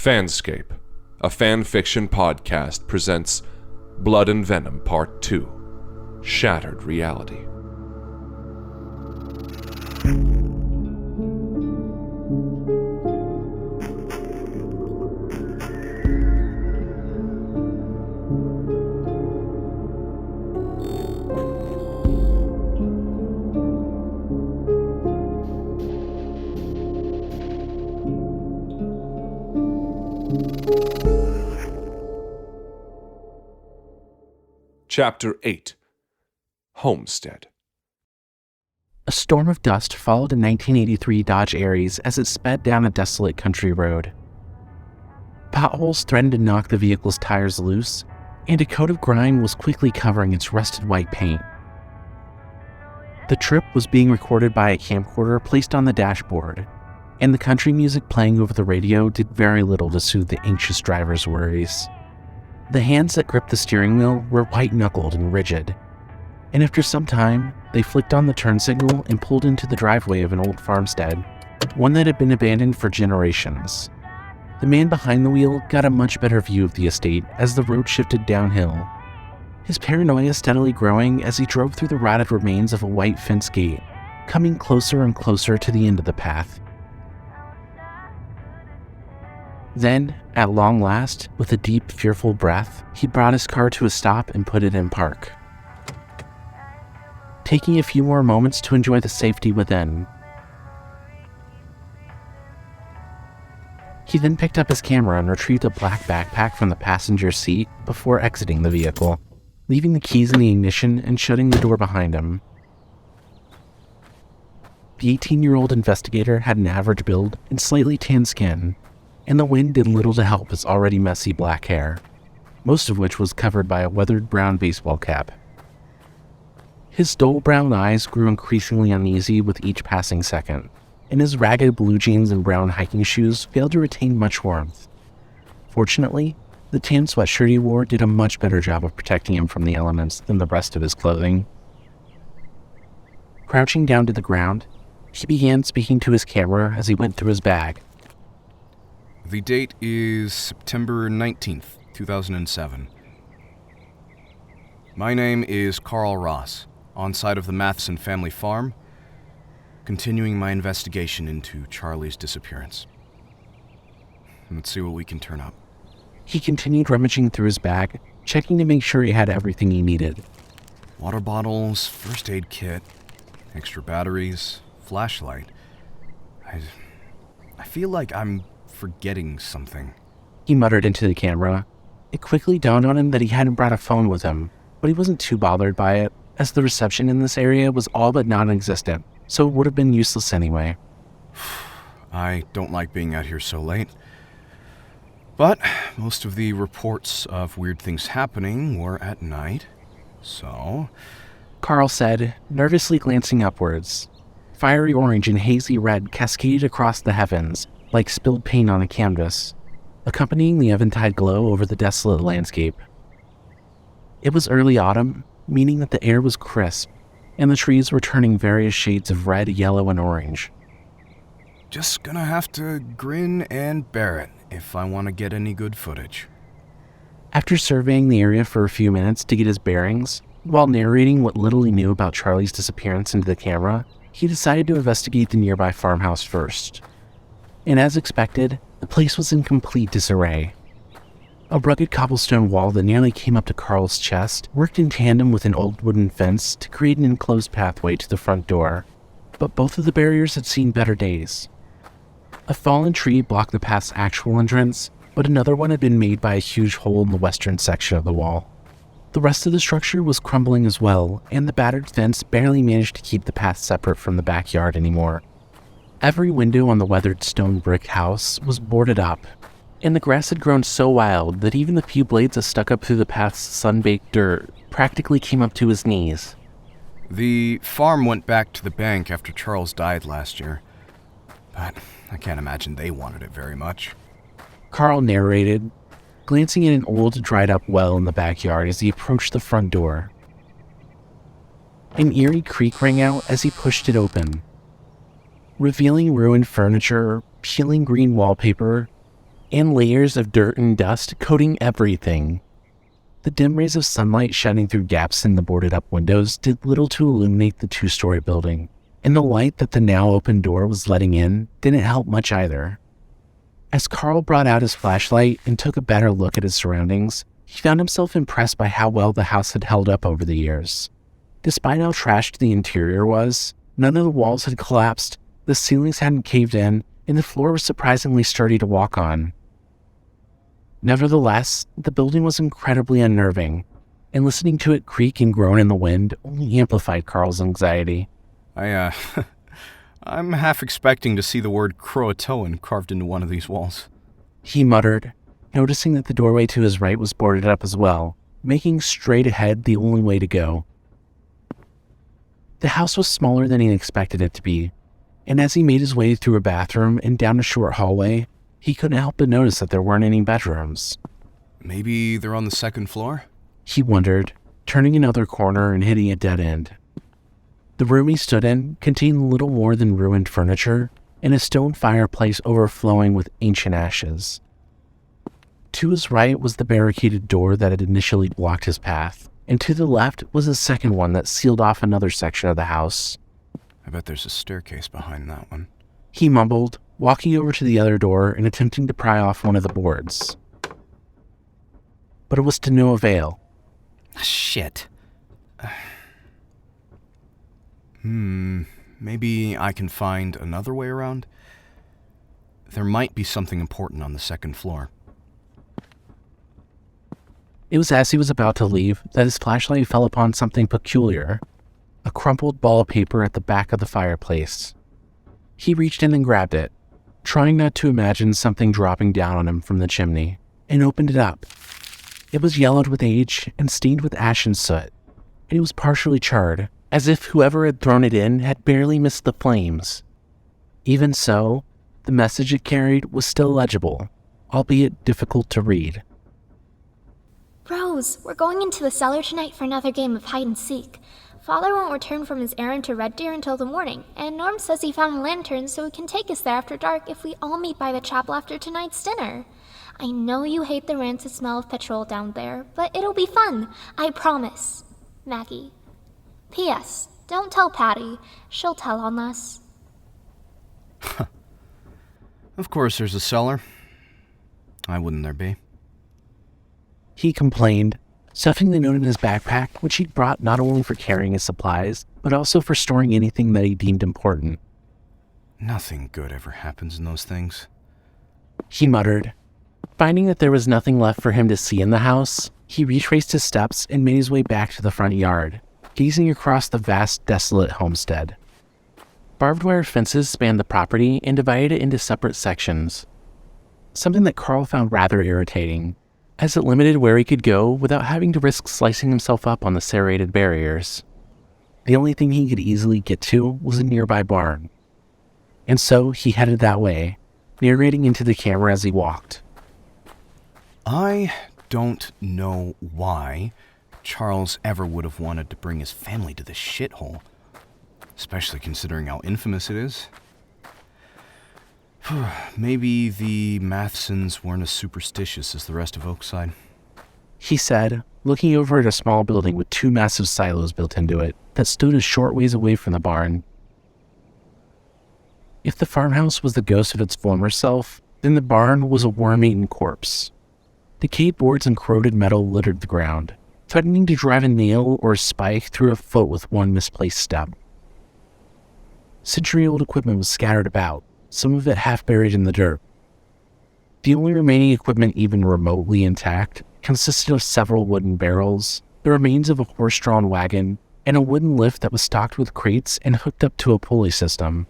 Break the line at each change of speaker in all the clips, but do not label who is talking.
FanScape, a fan fiction podcast, presents Blood and Venom Part 2, Shattered Reality. Chapter 8, Homestead.
A storm of dust followed a 1983 Dodge Aries as it sped down a desolate country road. Potholes threatened to knock the vehicle's tires loose, and a coat of grime was quickly covering its rusted white paint. The trip was being recorded by a camcorder placed on the dashboard, and the country music playing over the radio did very little to soothe the anxious driver's worries. The hands that gripped the steering wheel were white-knuckled and rigid, and after some time, they flicked on the turn signal and pulled into the driveway of an old farmstead, one that had been abandoned for generations. The man behind the wheel got a much better view of the estate as the road shifted downhill, his paranoia steadily growing as he drove through the rotted remains of a white fence gate, coming closer and closer to the end of the path. Then, at long last, with a deep, fearful breath, he brought his car to a stop and put it in park. Taking a few more moments to enjoy the safety within. He then picked up his camera and retrieved a black backpack from the passenger seat before exiting the vehicle, leaving the keys in the ignition and shutting the door behind him. The 18-year-old investigator had an average build and slightly tanned skin, and the wind did little to help his already messy black hair, most of which was covered by a weathered brown baseball cap. His dull brown eyes grew increasingly uneasy with each passing second, and his ragged blue jeans and brown hiking shoes failed to retain much warmth. Fortunately, the tan sweatshirt he wore did a much better job of protecting him from the elements than the rest of his clothing. Crouching down to the ground, he began speaking to his camera as he went through his bag.
The date is September 19th, 2007. My name is Carl Ross, on site of the Matheson family farm, continuing my investigation into Charlie's disappearance. Let's see what we can turn up.
He continued rummaging through his bag, checking to make sure he had everything he needed.
Water bottles, first aid kit, extra batteries, flashlight. I feel like I'm forgetting something.
He muttered into the camera. It quickly dawned on him that he hadn't brought a phone with him, but he wasn't too bothered by it, as the reception in this area was all but non-existent, so it would have been useless anyway.
I don't like being out here so late. But most of the reports of weird things happening were at night, so...
Carl said, nervously glancing upwards. Fiery orange and hazy red cascaded across the heavens, like spilled paint on a canvas, accompanying the eventide glow over the desolate landscape. It was early autumn, meaning that the air was crisp, and the trees were turning various shades of red, yellow, and orange.
Just gonna have to grin and bear it if I want to get any good footage.
After surveying the area for a few minutes to get his bearings, while narrating what little he knew about Charlie's disappearance into the camera, he decided to investigate the nearby farmhouse first. And as expected, the place was in complete disarray. A rugged cobblestone wall that nearly came up to Carl's chest worked in tandem with an old wooden fence to create an enclosed pathway to the front door, but both of the barriers had seen better days. A fallen tree blocked the path's actual entrance, but another one had been made by a huge hole in the western section of the wall. The rest of the structure was crumbling as well, and the battered fence barely managed to keep the path separate from the backyard anymore. Every window on the weathered stone brick house was boarded up, and the grass had grown so wild that even the few blades that stuck up through the path's sun-baked dirt practically came up to his knees.
The farm went back to the bank after Charles died last year, but I can't imagine they wanted it very much.
Carl narrated, glancing at an old, dried-up well in the backyard as he approached the front door. An eerie creak rang out as he pushed it open, revealing ruined furniture, peeling green wallpaper, and layers of dirt and dust coating everything. The dim rays of sunlight shining through gaps in the boarded-up windows did little to illuminate the two-story building, and the light that the now open door was letting in didn't help much either. As Carl brought out his flashlight and took a better look at his surroundings, he found himself impressed by how well the house had held up over the years. Despite how trashed the interior was, none of the walls had collapsed, the ceilings hadn't caved in, and the floor was surprisingly sturdy to walk on. Nevertheless, the building was incredibly unnerving, and listening to it creak and groan in the wind only amplified Carl's anxiety.
I'm half expecting to see the word Croatoan carved into one of these walls.
He muttered, noticing that the doorway to his right was boarded up as well, making straight ahead the only way to go. The house was smaller than he expected it to be, and as he made his way through a bathroom and down a short hallway, he couldn't help but notice that there weren't any bedrooms.
Maybe they're on the second floor?
He wondered, turning another corner and hitting a dead end. The room he stood in contained little more than ruined furniture and a stone fireplace overflowing with ancient ashes. To his right was the barricaded door that had initially blocked his path, and to the left was a second one that sealed off another section of the house.
I bet there's a staircase behind that one.
He mumbled, walking over to the other door and attempting to pry off one of the boards. But it was to no avail.
Shit. Maybe I can find another way around? There might be something important on the second floor.
It was as he was about to leave that his flashlight fell upon something peculiar, a crumpled ball of paper at the back of the fireplace. He reached in and grabbed it, trying not to imagine something dropping down on him from the chimney, and opened it up. It was yellowed with age and stained with ash and soot, and it was partially charred, as if whoever had thrown it in had barely missed the flames. Even so, the message it carried was still legible, albeit difficult to read.
Rose, we're going into the cellar tonight for another game of hide-and-seek. Father won't return from his errand to Red Deer until the morning, and Norm says he found a lantern so he can take us there after dark if we all meet by the chapel after tonight's dinner. I know you hate the rancid smell of petrol down there, but it'll be fun, I promise. Maggie. P.S. Don't tell Patty. She'll tell on us.
Of course there's a cellar. Why wouldn't there be?
He complained, stuffing the note in his backpack, which he'd brought not only for carrying his supplies, but also for storing anything that he deemed important.
Nothing good ever happens in those things.
He muttered. Finding that there was nothing left for him to see in the house, he retraced his steps and made his way back to the front yard, gazing across the vast, desolate homestead. Barbed wire fences spanned the property and divided it into separate sections, something that Carl found rather irritating, as it limited where he could go without having to risk slicing himself up on the serrated barriers. The only thing he could easily get to was a nearby barn, and so he headed that way, narrating into the camera as he walked.
I don't know why Charles ever would have wanted to bring his family to this shithole, especially considering how infamous it is. Maybe the Mathesons weren't as superstitious as the rest of Oakside.
He said, looking over at a small building with 2 massive silos built into it that stood a short ways away from the barn. If the farmhouse was the ghost of its former self, then the barn was a worm-eaten corpse. Decayed boards and corroded metal littered the ground, threatening to drive a nail or a spike through a foot with one misplaced step. Century-old equipment was scattered about, some of it half buried in the dirt. The only remaining equipment even remotely intact consisted of several wooden barrels, the remains of a horse-drawn wagon, and a wooden lift that was stocked with crates and hooked up to a pulley system.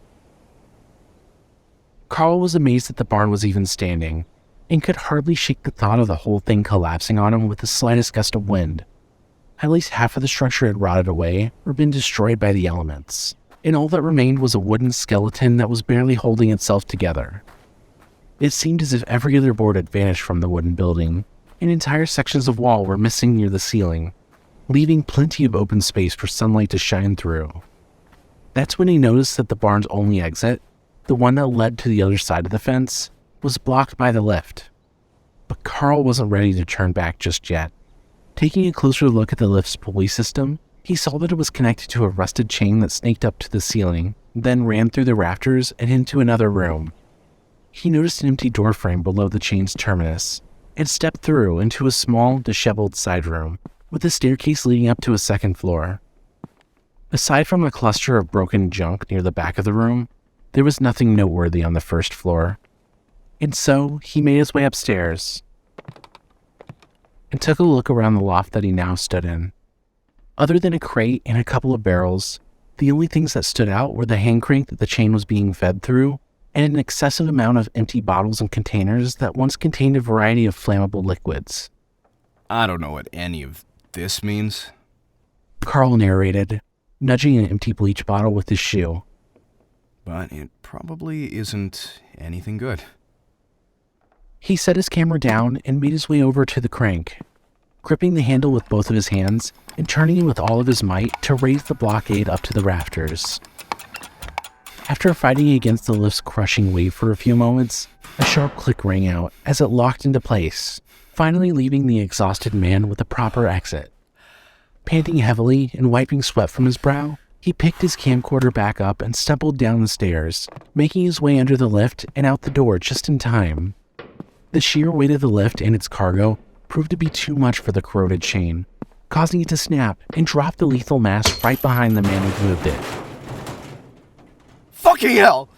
Carl was amazed that the barn was even standing, and could hardly shake the thought of the whole thing collapsing on him with the slightest gust of wind. At least half of the structure had rotted away or been destroyed by the elements, and all that remained was a wooden skeleton that was barely holding itself together. It seemed as if every other board had vanished from the wooden building, and entire sections of wall were missing near the ceiling, leaving plenty of open space for sunlight to shine through. That's when he noticed that the barn's only exit, the one that led to the other side of the fence, was blocked by the lift. but Carl wasn't ready to turn back just yet. Taking a closer look at the lift's pulley system, he saw that it was connected to a rusted chain that snaked up to the ceiling, then ran through the rafters and into another room. He noticed an empty doorframe below the chain's terminus, and stepped through into a small, disheveled side room, with a staircase leading up to a second floor. Aside from a cluster of broken junk near the back of the room, there was nothing noteworthy on the first floor. And so, he made his way upstairs, and took a look around the loft that he now stood in. Other than a crate and a couple of barrels, the only things that stood out were the hand crank that the chain was being fed through, and an excessive amount of empty bottles and containers that once contained a variety of flammable liquids.
I don't know what any of this means,
Carl narrated, nudging an empty bleach bottle with his shoe.
but it probably isn't anything good.
He set his camera down and made his way over to the crank, gripping the handle with both of his hands and turning it with all of his might to raise the blockade up to the rafters. After fighting against the lift's crushing weight for a few moments, a sharp click rang out as it locked into place, finally leaving the exhausted man with a proper exit. Panting heavily and wiping sweat from his brow, he picked his camcorder back up and stumbled down the stairs, making his way under the lift and out the door just in time. The sheer weight of the lift and its cargo proved to be too much for the corroded chain, causing it to snap and drop the lethal mass right behind the man who moved it.
Fucking hell!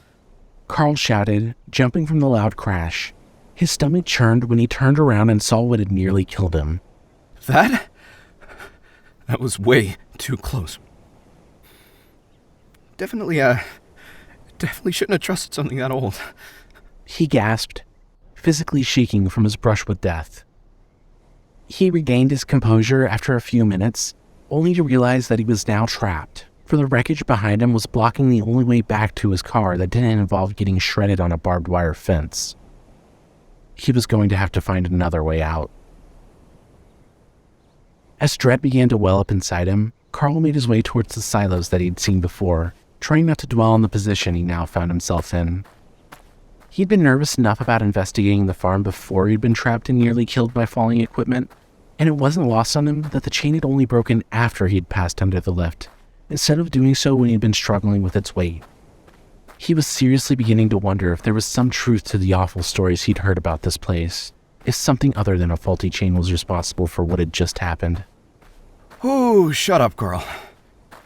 Carl shouted, jumping from the loud crash. His stomach churned when he turned around and saw what had nearly killed him.
That was way too close. Definitely shouldn't have trusted something that old.
He gasped, physically shaking from his brush with death. He regained his composure after a few minutes, only to realize that he was now trapped, for the wreckage behind him was blocking the only way back to his car that didn't involve getting shredded on a barbed wire fence. He was going to have to find another way out. As dread began to well up inside him, Carl made his way towards the silos that he'd seen before, trying not to dwell on the position he now found himself in. He'd been nervous enough about investigating the farm before he'd been trapped and nearly killed by falling equipment, and it wasn't lost on him that the chain had only broken after he'd passed under the lift, instead of doing so when he'd been struggling with its weight. He was seriously beginning to wonder if there was some truth to the awful stories he'd heard about this place, if something other than a faulty chain was responsible for what had just happened.
Oh, shut up, girl.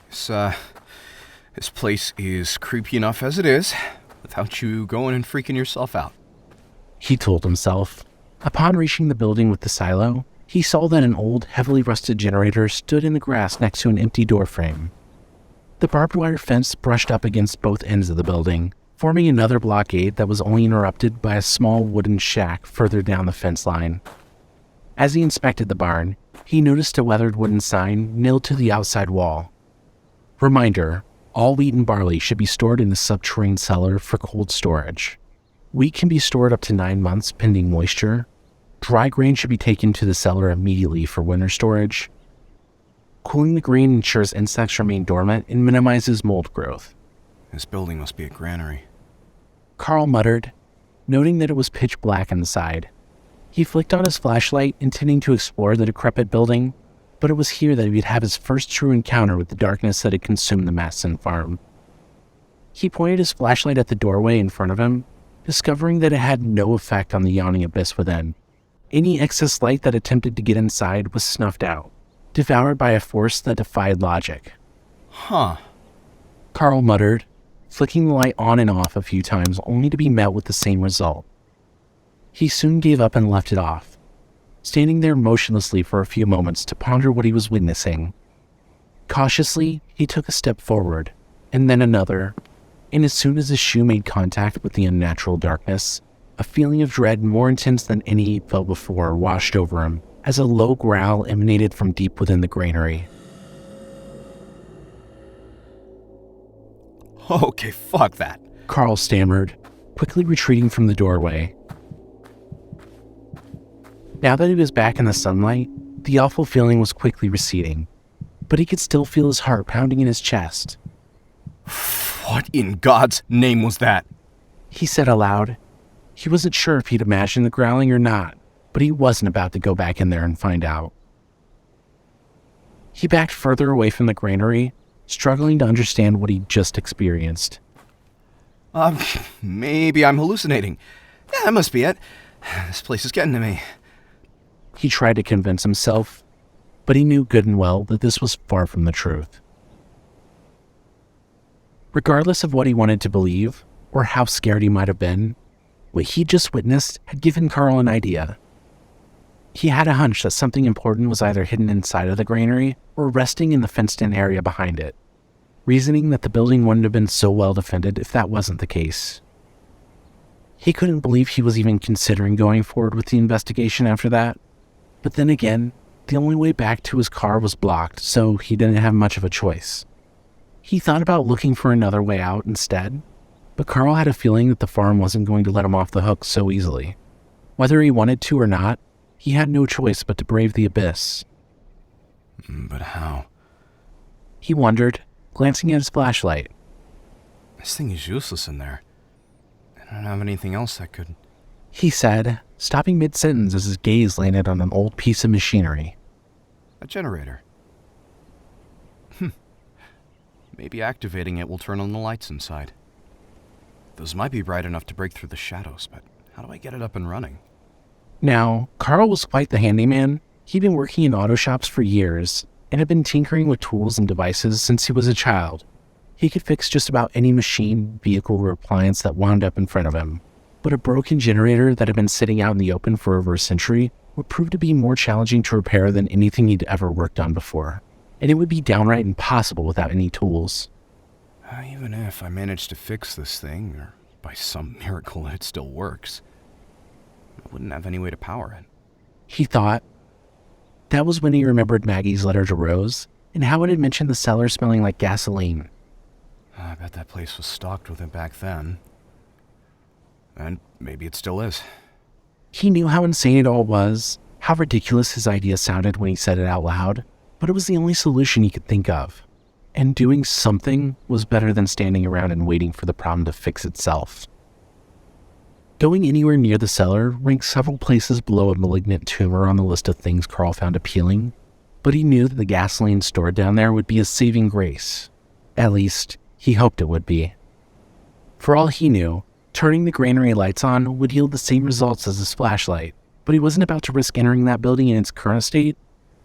This place is creepy enough as it is, without you going and freaking yourself out,
he told himself. Upon reaching the building with the silo, he saw that an old, heavily rusted generator stood in the grass next to an empty doorframe. The barbed wire fence brushed up against both ends of the building, forming another blockade that was only interrupted by a small wooden shack further down the fence line. As he inspected the barn, he noticed a weathered wooden sign nailed to the outside wall. Reminder: all wheat and barley should be stored in the subterranean cellar for cold storage. Wheat can be stored up to 9 months pending moisture. Dry grain should be taken to the cellar immediately for winter storage. Cooling the grain ensures insects remain dormant and minimizes mold growth.
This building must be a granary.
Carl muttered, noting that it was pitch black inside. He flicked on his flashlight, intending to explore the decrepit building, but it was here that he would have his first true encounter with the darkness that had consumed the Matheson farm. He pointed his flashlight at the doorway in front of him, discovering that it had no effect on the yawning abyss within. Any excess light that attempted to get inside was snuffed out, devoured by a force that defied logic.
Huh.
Carl muttered, flicking the light on and off a few times only to be met with the same result. He soon gave up and left it off, standing there motionlessly for a few moments to ponder what he was witnessing. Cautiously, he took a step forward, and then another, and as soon as his shoe made contact with the unnatural darkness, a feeling of dread more intense than any he felt before washed over him as a low growl emanated from deep within the granary.
Okay, fuck that,
Carl stammered, quickly retreating from the doorway. Now that he was back in the sunlight, the awful feeling was quickly receding, but he could still feel his heart pounding in his chest.
What in God's name was that?
He said aloud. He wasn't sure if he'd imagined the growling or not, but he wasn't about to go back in there and find out. He backed further away from the granary, struggling to understand what he'd just experienced.
Maybe I'm hallucinating. Yeah, that must be it. This place is getting to me.
He tried to convince himself, but he knew good and well that this was far from the truth. Regardless of what he wanted to believe, or how scared he might have been, what he'd just witnessed had given Carl an idea. He had a hunch that something important was either hidden inside of the granary or resting in the fenced-in area behind it, reasoning that the building wouldn't have been so well defended if that wasn't the case. He couldn't believe he was even considering going forward with the investigation after that, but then again, the only way back to his car was blocked, so he didn't have much of a choice. He thought about looking for another way out instead, but Carl had a feeling that the farm wasn't going to let him off the hook so easily. Whether he wanted to or not, he had no choice but to brave the abyss.
But how?
He wondered, glancing at his flashlight.
This thing is useless in there. I don't have anything else that could...
He said, stopping mid-sentence as his gaze landed on an old piece of machinery.
A generator. Maybe activating it will turn on the lights inside. Those might be bright enough to break through the shadows, but how do I get it up and running?
Now, Carl was quite the handyman. He'd been working in auto shops for years, and had been tinkering with tools and devices since he was a child. He could fix just about any machine, vehicle, or appliance that wound up in front of him. But a broken generator that had been sitting out in the open for over a century would prove to be more challenging to repair than anything he'd ever worked on before. And it would be downright impossible without any tools.
Even if I managed to fix this thing, or by some miracle it still works, I wouldn't have any way to power it.
He thought. That was when he remembered Maggie's letter to Rose, and how it had mentioned the cellar smelling like gasoline.
I bet that place was stocked with it back then. And maybe it still is.
He knew how insane it all was, how ridiculous his idea sounded when he said it out loud, but it was the only solution he could think of. And doing something was better than standing around and waiting for the problem to fix itself. Going anywhere near the cellar ranked several places below a malignant tumor on the list of things Carl found appealing, but he knew that the gasoline stored down there would be a saving grace. At least, he hoped it would be. For all he knew, turning the granary lights on would yield the same results as his flashlight, but he wasn't about to risk entering that building in its current state,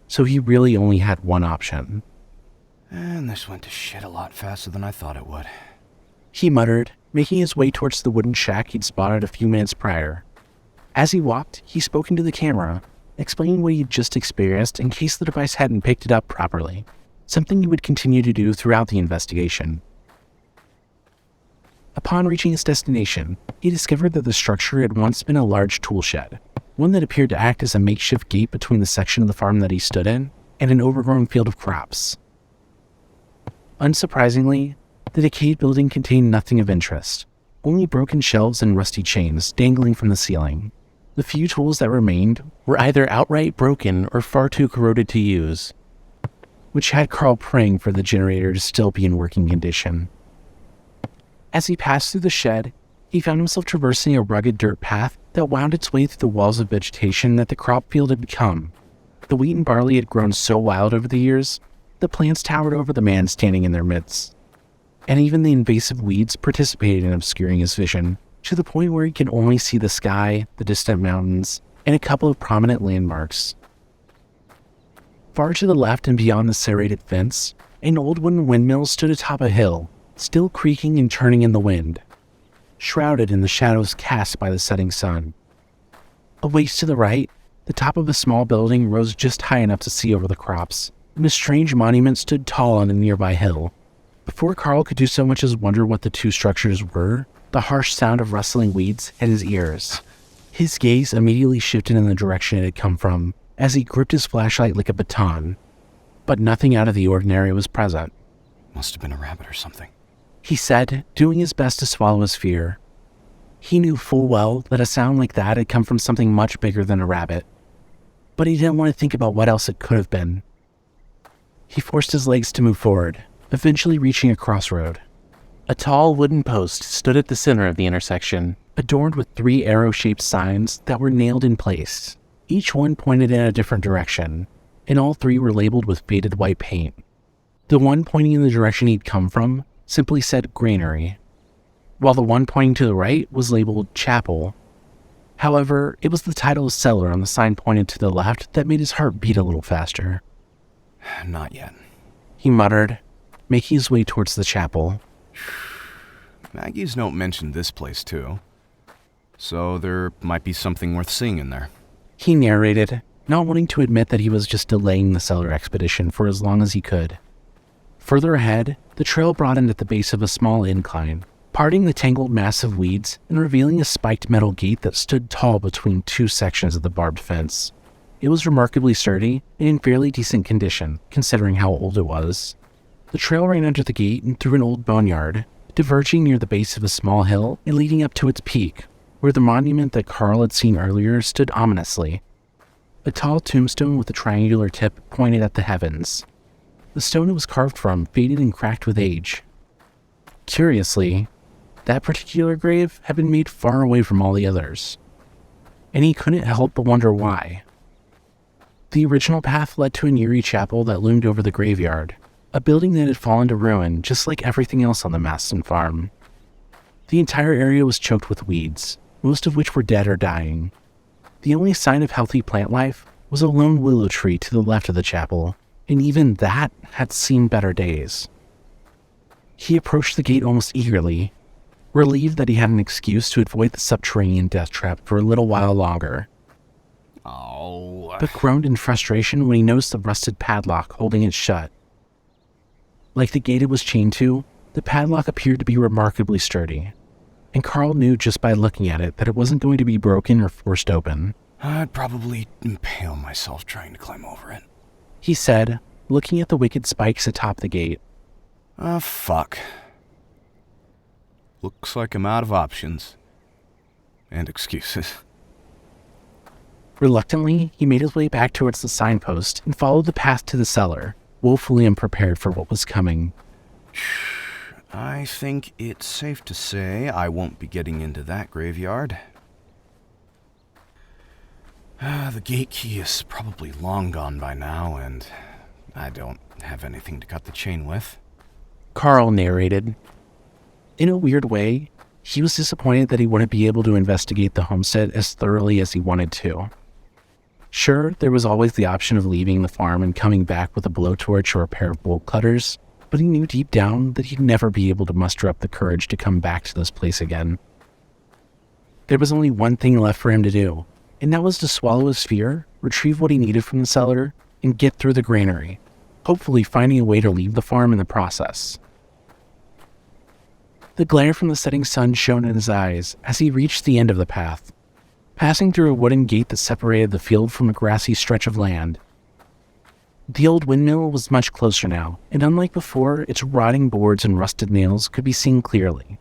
so he really only had one option.
And this went to shit a lot faster than I thought it would.
He muttered, making his way towards the wooden shack he'd spotted a few minutes prior. As he walked, he spoke into the camera, explaining what he'd just experienced in case the device hadn't picked it up properly, something he would continue to do throughout the investigation. Upon reaching his destination, he discovered that the structure had once been a large tool shed, one that appeared to act as a makeshift gate between the section of the farm that he stood in and an overgrown field of crops. Unsurprisingly, the decayed building contained nothing of interest, only broken shelves and rusty chains dangling from the ceiling. The few tools that remained were either outright broken or far too corroded to use, which had Carl praying for the generator to still be in working condition. As he passed through the shed, he found himself traversing a rugged dirt path that wound its way through the walls of vegetation that the crop field had become. The wheat and barley had grown so wild over the years, the plants towered over the man standing in their midst. And even the invasive weeds participated in obscuring his vision, to the point where he could only see the sky, the distant mountains, and a couple of prominent landmarks. Far to the left and beyond the serrated fence, an old wooden windmill stood atop a hill, still creaking and turning in the wind, shrouded in the shadows cast by the setting sun. A ways to the right, the top of a small building rose just high enough to see over the crops, and a strange monument stood tall on a nearby hill. Before Carl could do so much as wonder what the two structures were, the harsh sound of rustling weeds hit his ears. His gaze immediately shifted in the direction it had come from, as he gripped his flashlight like a baton. But nothing out of the ordinary was present.
Must have been a rabbit or something,
he said, doing his best to swallow his fear. He knew full well that a sound like that had come from something much bigger than a rabbit, but he didn't want to think about what else it could have been. He forced his legs to move forward, eventually reaching a crossroad. A tall wooden post stood at the center of the intersection, adorned with 3 arrow-shaped signs that were nailed in place. Each one pointed in a different direction, and all 3 were labeled with faded white paint. The one pointing in the direction he'd come from simply said granary, while the one pointing to the right was labeled chapel. However, it was the title of cellar on the sign pointed to the left that made his heart beat a little faster.
Not yet,
He muttered, making his way towards the chapel.
Maggie's note mentioned this place too, so there might be something worth seeing in there.
He narrated, not wanting to admit that he was just delaying the cellar expedition for as long as he could. Further ahead, the trail broadened at the base of a small incline, parting the tangled mass of weeds and revealing a spiked metal gate that stood tall between 2 sections of the barbed fence. It was remarkably sturdy and in fairly decent condition, considering how old it was. The trail ran under the gate and through an old boneyard, diverging near the base of a small hill and leading up to its peak, where the monument that Carl had seen earlier stood ominously. A tall tombstone with a triangular tip pointed at the heavens. The stone it was carved from faded and cracked with age. Curiously, that particular grave had been made far away from all the others, and he couldn't help but wonder why. The original path led to an eerie chapel that loomed over the graveyard, a building that had fallen to ruin just like everything else on the Matheson farm. The entire area was choked with weeds, most of which were dead or dying. The only sign of healthy plant life was a lone willow tree to the left of the chapel, and even that had seen better days. He approached the gate almost eagerly, relieved that he had an excuse to avoid the subterranean death trap for a little while longer. But groaned in frustration when he noticed the rusted padlock holding it shut. Like the gate it was chained to, the padlock appeared to be remarkably sturdy, and Carl knew just by looking at it that it wasn't going to be broken or forced open.
I'd probably impale myself trying to climb over it,
he said, looking at the wicked spikes atop the gate.
Fuck. Looks like I'm out of options. And excuses.
Reluctantly, he made his way back towards the signpost and followed the path to the cellar, woefully unprepared for what was coming.
I think it's safe to say I won't be getting into that graveyard. The gate key is probably long gone by now, and I don't have anything to cut the chain with.
Carl narrated. In a weird way, he was disappointed that he wouldn't be able to investigate the homestead as thoroughly as he wanted to. Sure, there was always the option of leaving the farm and coming back with a blowtorch or a pair of bolt cutters, but he knew deep down that he'd never be able to muster up the courage to come back to this place again. There was only one thing left for him to do, and that was to swallow his fear, retrieve what he needed from the cellar, and get through the granary, hopefully finding a way to leave the farm in the process. The glare from the setting sun shone in his eyes as he reached the end of the path, passing through a wooden gate that separated the field from a grassy stretch of land. The old windmill was much closer now, and unlike before, its rotting boards and rusted nails could be seen clearly.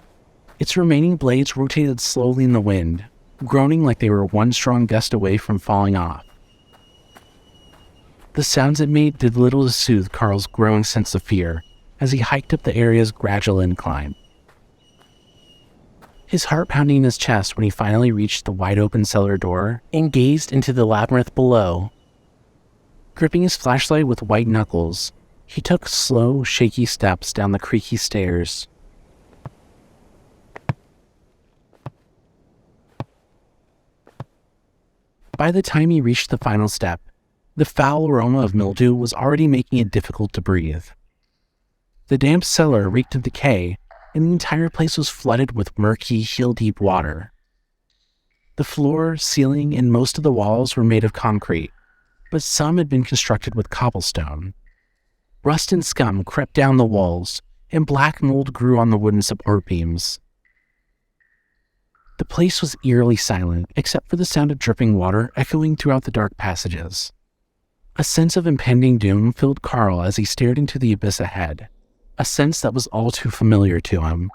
Its remaining blades rotated slowly in the wind, groaning like they were one strong gust away from falling off. The sounds it made did little to soothe Carl's growing sense of fear as he hiked up the area's gradual incline. His heart pounding in his chest when he finally reached the wide-open cellar door and gazed into the labyrinth below. Gripping his flashlight with white knuckles, he took slow, shaky steps down the creaky stairs. By the time he reached the final step, the foul aroma of mildew was already making it difficult to breathe. The damp cellar reeked of decay, and the entire place was flooded with murky, heel-deep water. The floor, ceiling, and most of the walls were made of concrete, but some had been constructed with cobblestone. Rust and scum crept down the walls, and black mold grew on the wooden support beams. The place was eerily silent, except for the sound of dripping water echoing throughout the dark passages. A sense of impending doom filled Carl as he stared into the abyss ahead, a sense that was all too familiar to him.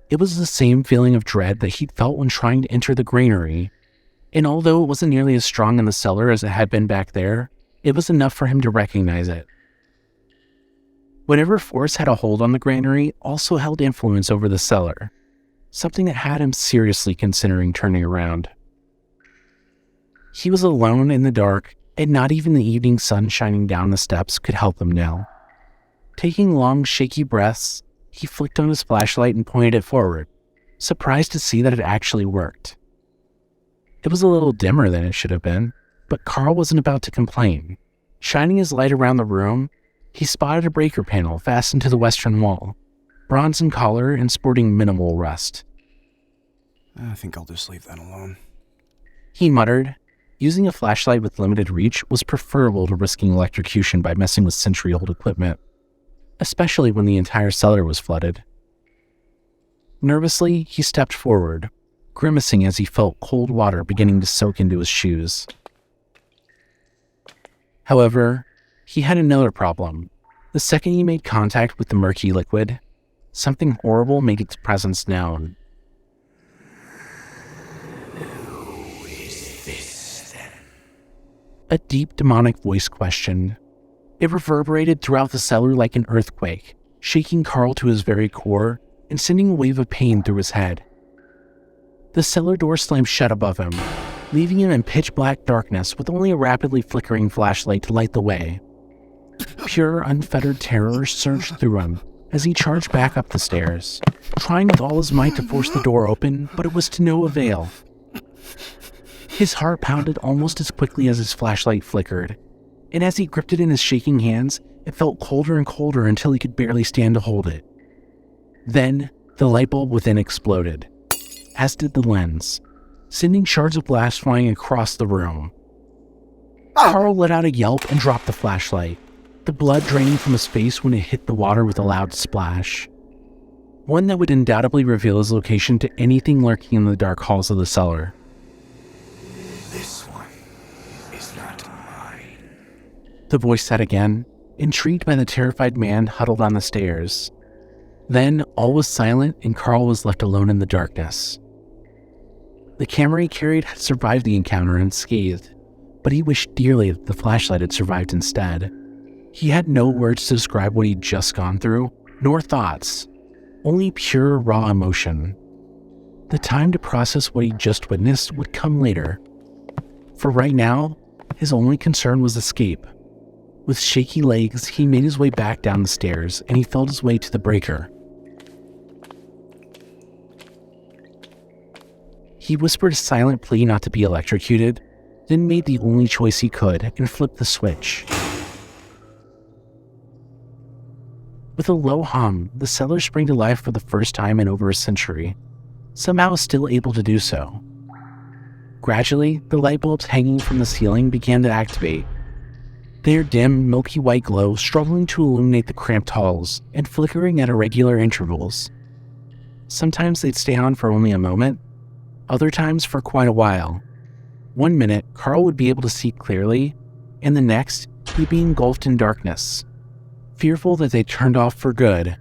It was the same feeling of dread that he'd felt when trying to enter the granary, and although it wasn't nearly as strong in the cellar as it had been back there, it was enough for him to recognize it. Whatever force had a hold on the granary also held influence over the cellar, something that had him seriously considering turning around. He was alone in the dark, and not even the evening sun shining down the steps could help him now. Taking long, shaky breaths, he flicked on his flashlight and pointed it forward, surprised to see that it actually worked. It was a little dimmer than it should have been, but Carl wasn't about to complain. Shining his light around the room, he spotted a breaker panel fastened to the western wall, bronze in color and sporting minimal rust.
I think I'll just leave that alone.
He muttered. Using a flashlight with limited reach was preferable to risking electrocution by messing with century-old equipment, especially when the entire cellar was flooded. Nervously, he stepped forward, grimacing as he felt cold water beginning to soak into his shoes. However, he had another problem. The second he made contact with the murky liquid, something horrible made its presence known.
Who is this, then?
A deep demonic voice questioned. It reverberated throughout the cellar like an earthquake, shaking Carl to his very core and sending a wave of pain through his head. The cellar door slammed shut above him, leaving him in pitch-black darkness with only a rapidly flickering flashlight to light the way. Pure, unfettered terror surged through him as he charged back up the stairs, trying with all his might to force the door open, but it was to no avail. His heart pounded almost as quickly as his flashlight flickered, and as he gripped it in his shaking hands, it felt colder and colder until he could barely stand to hold it. Then, the light bulb within exploded, as did the lens, sending shards of glass flying across the room. Carl let out a yelp and dropped the flashlight, the blood draining from his face when it hit the water with a loud splash. One that would undoubtedly reveal his location to anything lurking in the dark halls of the cellar.
This one is not mine.
The voice said again, intrigued by the terrified man huddled on the stairs. Then all was silent and Carl was left alone in the darkness. The camera he carried had survived the encounter unscathed, but he wished dearly that the flashlight had survived instead. He had no words to describe what he'd just gone through, nor thoughts, only pure, raw emotion. The time to process what he'd just witnessed would come later. For right now, his only concern was escape. With shaky legs, he made his way back down the stairs, and he felt his way to the breaker. He whispered a silent plea not to be electrocuted, then made the only choice he could and flipped the switch. With a low hum, the cellar sprang to life for the first time in over a century, somehow still able to do so. Gradually, the light bulbs hanging from the ceiling began to activate, their dim, milky white glow struggling to illuminate the cramped halls and flickering at irregular intervals. Sometimes they'd stay on for only a moment, other times for quite a while. 1 minute, Carl would be able to see clearly, and the next, he'd be engulfed in darkness, fearful that they turned off for good.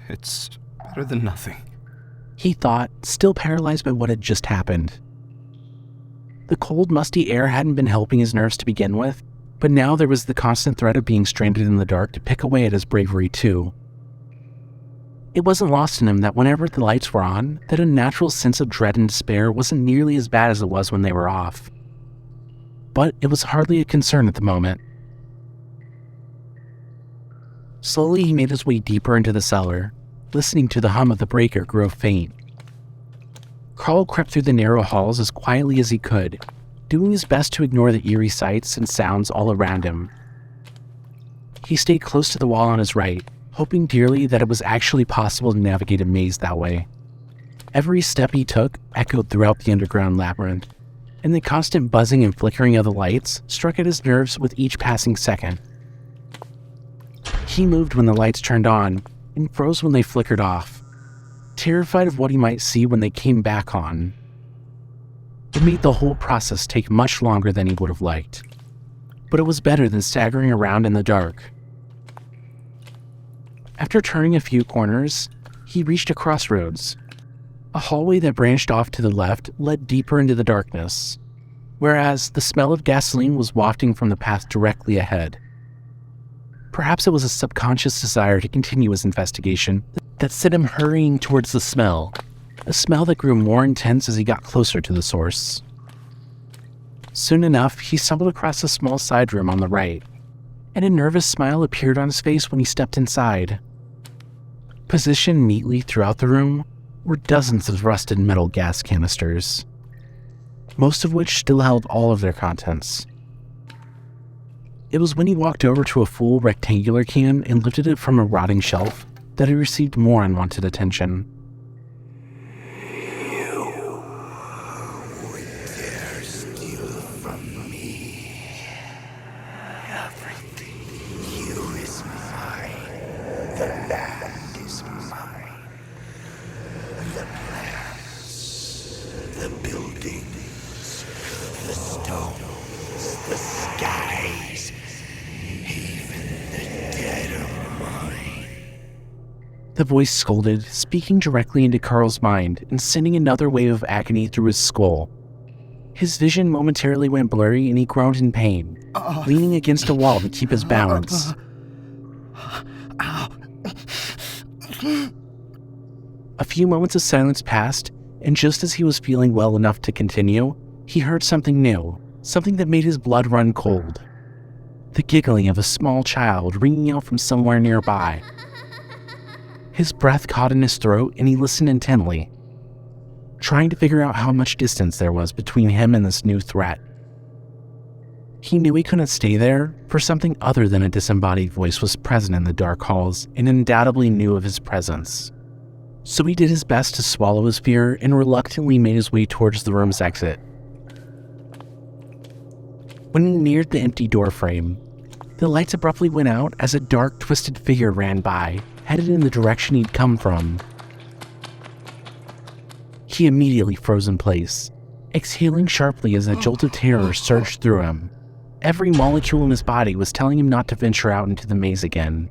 It's better than nothing,
he thought, still paralyzed by what had just happened. The cold, musty air hadn't been helping his nerves to begin with, but now there was the constant threat of being stranded in the dark to pick away at his bravery too. It wasn't lost on him that whenever the lights were on, that unnatural sense of dread and despair wasn't nearly as bad as it was when they were off. But it was hardly a concern at the moment. Slowly he made his way deeper into the cellar, listening to the hum of the breaker grow faint. Carl crept through the narrow halls as quietly as he could, doing his best to ignore the eerie sights and sounds all around him. He stayed close to the wall on his right, hoping dearly that it was actually possible to navigate a maze that way. Every step he took echoed throughout the underground labyrinth, and the constant buzzing and flickering of the lights struck at his nerves with each passing second. He moved when the lights turned on, and froze when they flickered off, terrified of what he might see when they came back on. It made the whole process take much longer than he would have liked, but it was better than staggering around in the dark. After turning a few corners, he reached a crossroads. A hallway that branched off to the left led deeper into the darkness, whereas the smell of gasoline was wafting from the path directly ahead. Perhaps it was a subconscious desire to continue his investigation that set him hurrying towards the smell, a smell that grew more intense as he got closer to the source. Soon enough, he stumbled across a small side room on the right, and a nervous smile appeared on his face when he stepped inside. Positioned neatly throughout the room were dozens of rusted metal gas canisters, most of which still held all of their contents. It was when he walked over to a full rectangular can and lifted it from a rotting shelf that he received more unwanted attention.
You would dare steal from me. Everything here is mine. The land is mine. The plants, the buildings, the stones, the skies, even the dead are mine.
The voice scolded, speaking directly into Carl's mind and sending another wave of agony through his skull. His vision momentarily went blurry and he groaned in pain, leaning against a wall to keep his balance. A few moments of silence passed, and just as he was feeling well enough to continue, he heard something new, something that made his blood run cold. The giggling of a small child ringing out from somewhere nearby. His breath caught in his throat and he listened intently, trying to figure out how much distance there was between him and this new threat. He knew he couldn't stay there, for something other than a disembodied voice was present in the dark halls and undoubtedly knew of his presence. So he did his best to swallow his fear and reluctantly made his way towards the room's exit. When he neared the empty doorframe, the lights abruptly went out as a dark, twisted figure ran by, headed in the direction he'd come from. He immediately froze in place, exhaling sharply as a jolt of terror surged through him. Every molecule in his body was telling him not to venture out into the maze again,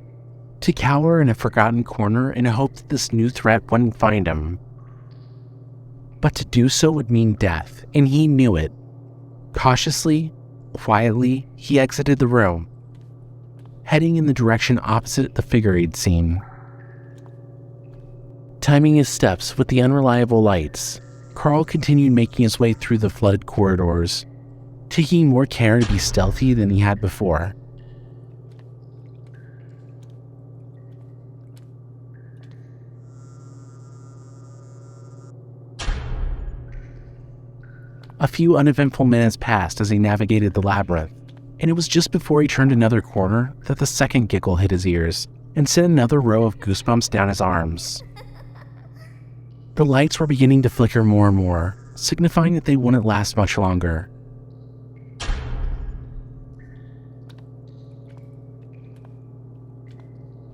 to cower in a forgotten corner in a hope that this new threat wouldn't find him. But to do so would mean death, and he knew it. Cautiously, quietly, he exited the room, heading in the direction opposite the figure he'd seen. Timing his steps with the unreliable lights, Carl continued making his way through the flooded corridors, taking more care to be stealthy than he had before. A few uneventful minutes passed as he navigated the labyrinth, and it was just before he turned another corner that the second giggle hit his ears and sent another row of goosebumps down his arms. The lights were beginning to flicker more and more, signifying that they wouldn't last much longer.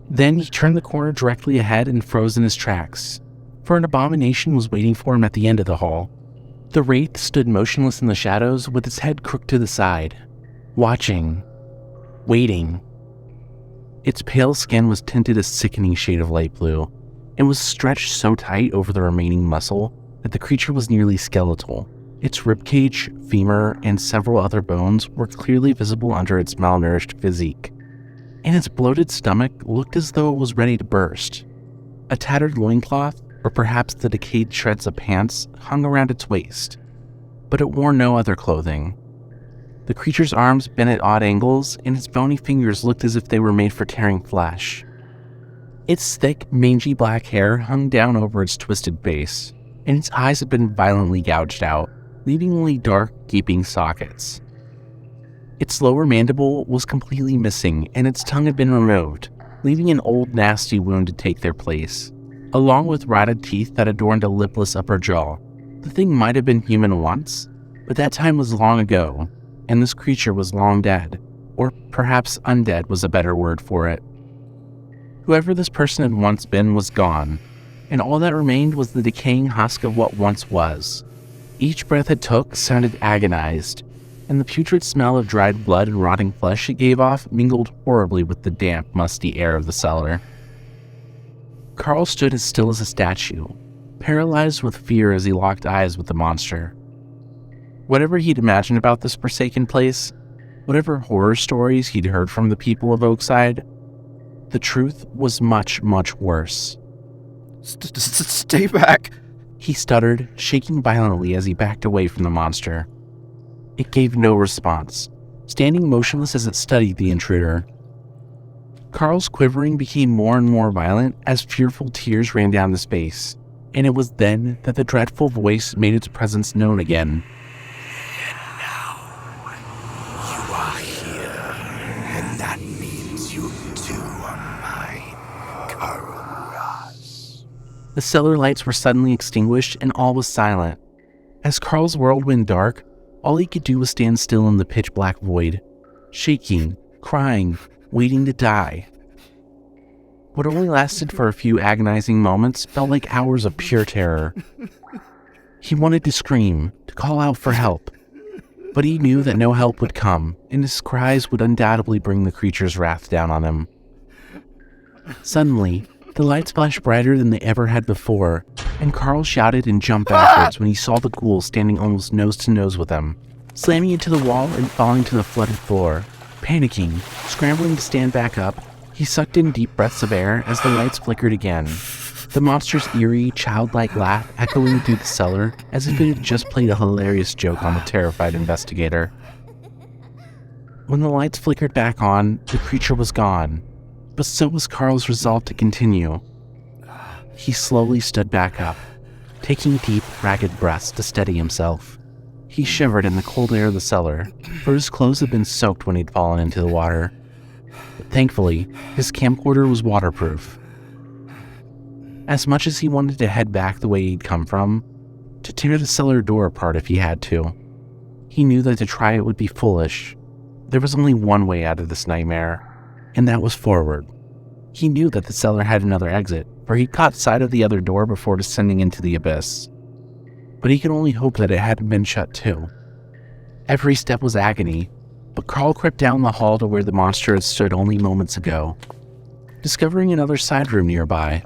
Then he turned the corner directly ahead and froze in his tracks, for an abomination was waiting for him at the end of the hall. The wraith stood motionless in the shadows with its head crooked to the side, watching, waiting. Its pale skin was tinted a sickening shade of light blue, and was stretched so tight over the remaining muscle that the creature was nearly skeletal. Its ribcage, femur, and several other bones were clearly visible under its malnourished physique, and its bloated stomach looked as though it was ready to burst. A tattered loincloth, or perhaps the decayed shreds of pants, hung around its waist, but it wore no other clothing. The creature's arms bent at odd angles, and its bony fingers looked as if they were made for tearing flesh. Its thick, mangy black hair hung down over its twisted base, and its eyes had been violently gouged out, leaving only dark, gaping sockets. Its lower mandible was completely missing, and its tongue had been removed, leaving an old, nasty wound to take their place, along with rotted teeth that adorned a lipless upper jaw. The thing might have been human once, but that time was long ago, and this creature was long dead, or perhaps undead was a better word for it. Whoever this person had once been was gone, and all that remained was the decaying husk of what once was. Each breath it took sounded agonized, and the putrid smell of dried blood and rotting flesh it gave off mingled horribly with the damp, musty air of the cellar. Carl stood as still as a statue, paralyzed with fear as he locked eyes with the monster. Whatever he'd imagined about this forsaken place, whatever horror stories he'd heard from the people of Oakside, the truth was much, much worse.
Stay back,
he stuttered, shaking violently as he backed away from the monster. It gave no response, standing motionless as it studied the intruder. Carl's quivering became more and more violent as fearful tears ran down his face, and it was then that the dreadful voice made its presence known again.
And now, you are here, and that means you too are mine, Carl.
The cellar lights were suddenly extinguished and all was silent. As Carl's world went dark, all he could do was stand still in the pitch-black void, shaking, crying, waiting to die. What only lasted for a few agonizing moments felt like hours of pure terror. He wanted to scream, to call out for help, but he knew that no help would come, and his cries would undoubtedly bring the creature's wrath down on him. Suddenly, the lights flashed brighter than they ever had before, and Carl shouted and jumped backwards when he saw the ghoul standing almost nose to nose with him, slamming into the wall and falling to the flooded floor. Panicking, scrambling to stand back up, he sucked in deep breaths of air as the lights flickered again, the monster's eerie, childlike laugh echoing through the cellar as if it had just played a hilarious joke on the terrified investigator. When the lights flickered back on, the creature was gone, but so was Carl's resolve to continue. He slowly stood back up, taking deep, ragged breaths to steady himself. He shivered in the cold air of the cellar, for his clothes had been soaked when he'd fallen into the water. But thankfully, his camcorder was waterproof. As much as he wanted to head back the way he'd come from, to tear the cellar door apart if he had to, he knew that to try it would be foolish. There was only one way out of this nightmare, and that was forward. He knew that the cellar had another exit, for he'd caught sight of the other door before descending into the abyss. But he could only hope that it hadn't been shut too. Every step was agony, but Carl crept down the hall to where the monster had stood only moments ago, discovering another side room nearby.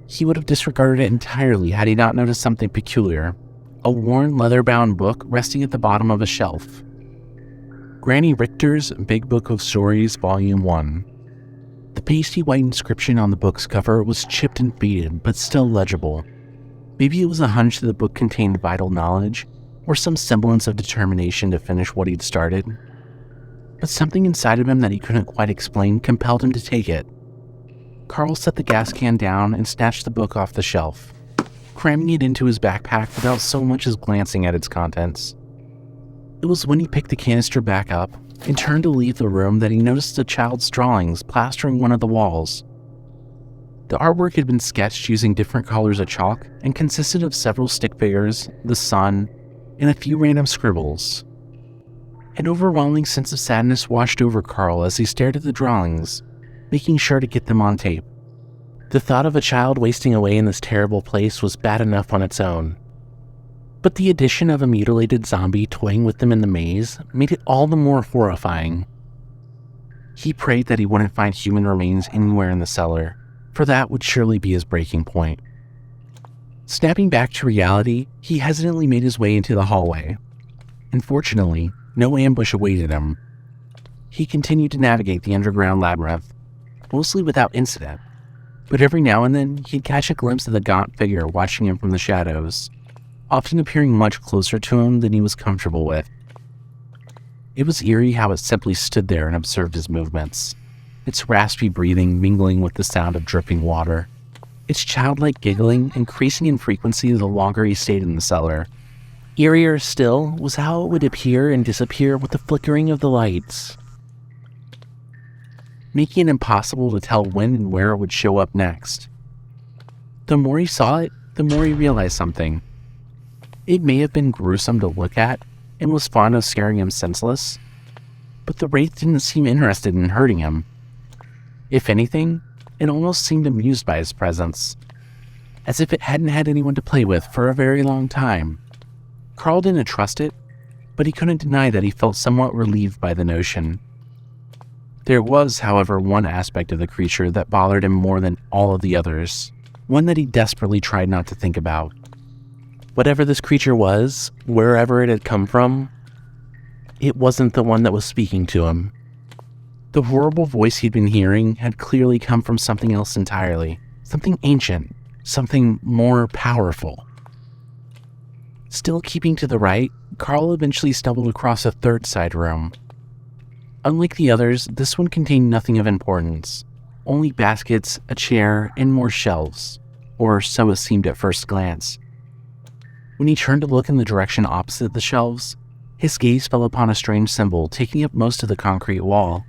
He would have disregarded it entirely had he not noticed something peculiar, a worn leather-bound book resting at the bottom of a shelf. Granny Richter's Big Book of Stories, Volume 1. The pasty white inscription on the book's cover was chipped and faded, but still legible. Maybe it was a hunch that the book contained vital knowledge, or some semblance of determination to finish what he'd started. But something inside of him that he couldn't quite explain compelled him to take it. Carl set the gas can down and snatched the book off the shelf, cramming it into his backpack without so much as glancing at its contents. It was when he picked the canister back up and turned to leave the room that he noticed a child's drawings plastering one of the walls. The artwork had been sketched using different colors of chalk and consisted of several stick figures, the sun, and a few random scribbles. An overwhelming sense of sadness washed over Carl as he stared at the drawings, making sure to get them on tape. The thought of a child wasting away in this terrible place was bad enough on its own, but the addition of a mutilated zombie toying with them in the maze made it all the more horrifying. He prayed that he wouldn't find human remains anywhere in the cellar, for that would surely be his breaking point. Snapping back to reality, he hesitantly made his way into the hallway. Unfortunately, no ambush awaited him. He continued to navigate the underground labyrinth, mostly without incident, but every now and then he'd catch a glimpse of the gaunt figure watching him from the shadows, often appearing much closer to him than he was comfortable with. It was eerie how it simply stood there and observed his movements, its raspy breathing mingling with the sound of dripping water, its childlike giggling increasing in frequency the longer he stayed in the cellar. Eerier still was how it would appear and disappear with the flickering of the lights, making it impossible to tell when and where it would show up next. The more he saw it, the more he realized something. It may have been gruesome to look at and was fond of scaring him senseless, but the wraith didn't seem interested in hurting him. If anything, it almost seemed amused by his presence, as if it hadn't had anyone to play with for a very long time. Carl didn't trust it, but he couldn't deny that he felt somewhat relieved by the notion. There was, however, one aspect of the creature that bothered him more than all of the others, one that he desperately tried not to think about. Whatever this creature was, wherever it had come from, it wasn't the one that was speaking to him. The horrible voice he'd been hearing had clearly come from something else entirely, something ancient, something more powerful. Still keeping to the right, Carl eventually stumbled across a third side room. Unlike the others, this one contained nothing of importance. Only baskets, a chair, and more shelves. Or so it seemed at first glance. When he turned to look in the direction opposite the shelves, his gaze fell upon a strange symbol taking up most of the concrete wall.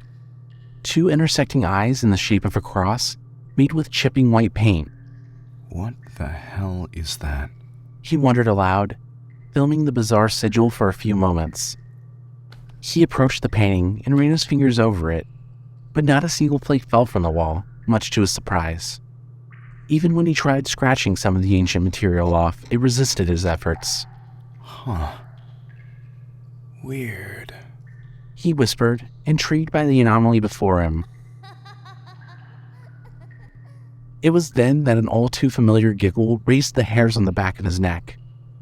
2 intersecting eyes in the shape of a cross, made with chipping white paint.
What the hell is that?
He wondered aloud, filming the bizarre sigil for a few moments. He approached the painting and ran his fingers over it, but not a single flake fell from the wall, much to his surprise. Even when he tried scratching some of the ancient material off, it resisted his efforts.
Huh. Weird.
He whispered, intrigued by the anomaly before him. It was then that an all-too-familiar giggle raised the hairs on the back of his neck,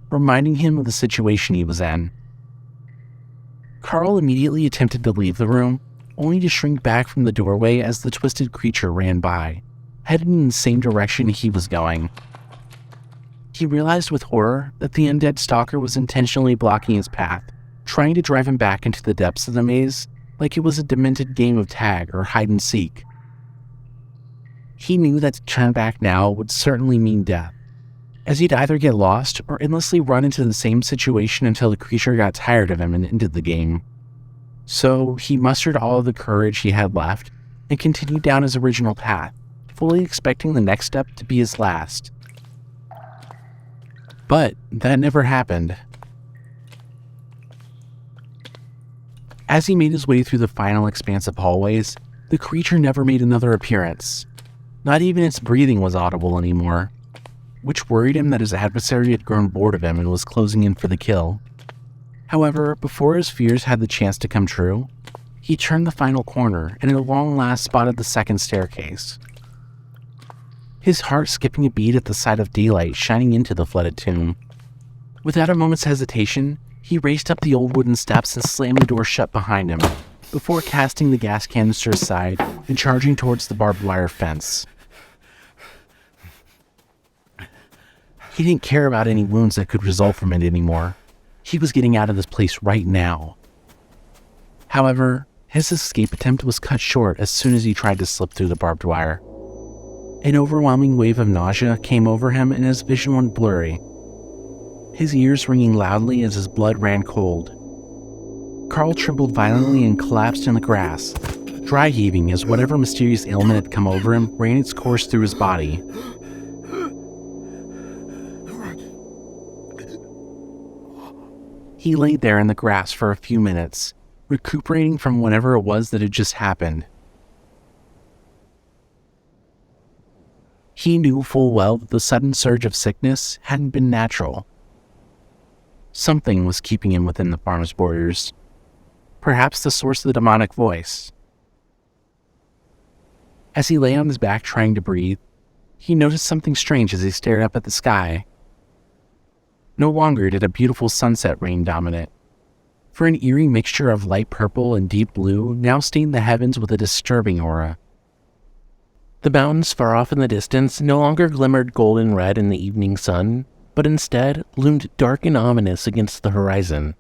reminding him of the situation he was in. Carl immediately attempted to leave the room, only to shrink back from the doorway as the twisted creature ran by, heading in the same direction he was going. He realized with horror that the undead stalker was intentionally blocking his path, trying to drive him back into the depths of the maze like it was a demented game of tag or hide and seek. He knew that to turn back now would certainly mean death, as he'd either get lost or endlessly run into the same situation until the creature got tired of him and ended the game. So he mustered all of the courage he had left and continued down his original path, fully expecting the next step to be his last. But that never happened. As he made his way through the final expanse of hallways, the creature never made another appearance. Not even its breathing was audible anymore, which worried him that his adversary had grown bored of him and was closing in for the kill. However, before his fears had the chance to come true, he turned the final corner and at long last spotted the second staircase. His heart skipping a beat at the sight of daylight shining into the flooded tomb. Without a moment's hesitation, he raced up the old wooden steps and slammed the door shut behind him, before casting the gas canister aside and charging towards the barbed wire fence. He didn't care about any wounds that could result from it anymore. He was getting out of this place right now. However, his escape attempt was cut short as soon as he tried to slip through the barbed wire. An overwhelming wave of nausea came over him and his vision went blurry, his ears ringing loudly as his blood ran cold. Carl trembled violently and collapsed in the grass, dry heaving as whatever mysterious ailment had come over him ran its course through his body. He lay there in the grass for a few minutes, recuperating from whatever it was that had just happened. He knew full well that the sudden surge of sickness hadn't been natural. Something was keeping him within the farm's borders. Perhaps the source of the demonic voice. As he lay on his back trying to breathe, he noticed something strange as he stared up at the sky. No longer did a beautiful sunset reign dominant, for an eerie mixture of light purple and deep blue now stained the heavens with a disturbing aura. The mountains far off in the distance no longer glimmered golden red in the evening sun, but instead loomed dark and ominous against the horizon.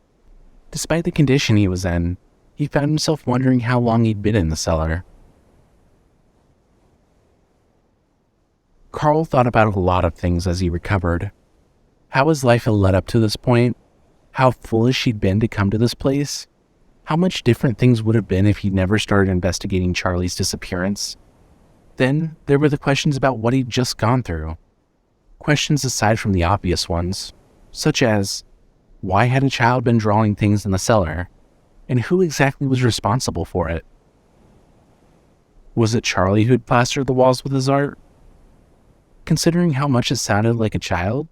Despite the condition he was in, he found himself wondering how long he'd been in the cellar. Carl thought about a lot of things as he recovered. How his life had led up to this point, how foolish he'd been to come to this place, how much different things would have been if he'd never started investigating Charlie's disappearance. Then there were the questions about what he'd just gone through. Questions aside from the obvious ones, such as, why had a child been drawing things in the cellar, and who exactly was responsible for it? Was it Charlie who'd plastered the walls with his art? Considering how much it sounded like a child,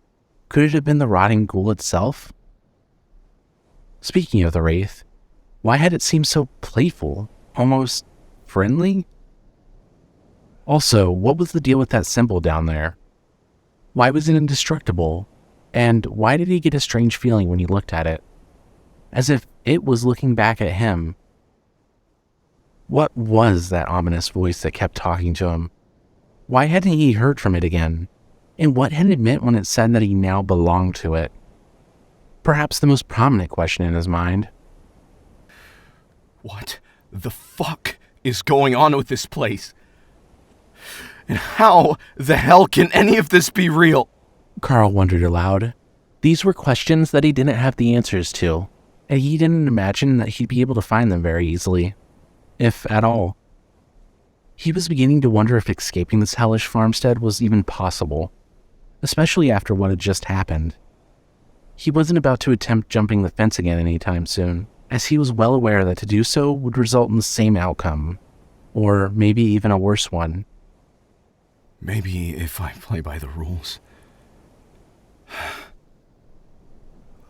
could it have been the rotting ghoul itself? Speaking of the wraith, why had it seemed so playful, almost friendly? Also, what was the deal with that symbol down there? Why was it indestructible? And why did he get a strange feeling when he looked at it? As if it was looking back at him. What was that ominous voice that kept talking to him? Why hadn't he heard from it again? And what had it meant when it said that he now belonged to it? perhaps the most prominent question in his mind.
What the fuck is going on with this place? And how the hell can any of this be real?
Carl wondered aloud. These were questions that he didn't have the answers to, and he didn't imagine that he'd be able to find them very easily, if at all. He was beginning to wonder if escaping this hellish farmstead was even possible, especially after what had just happened. He wasn't about to attempt jumping the fence again anytime soon, as he was well aware that to do so would result in the same outcome, or maybe even a worse one.
Maybe if I play by the rules.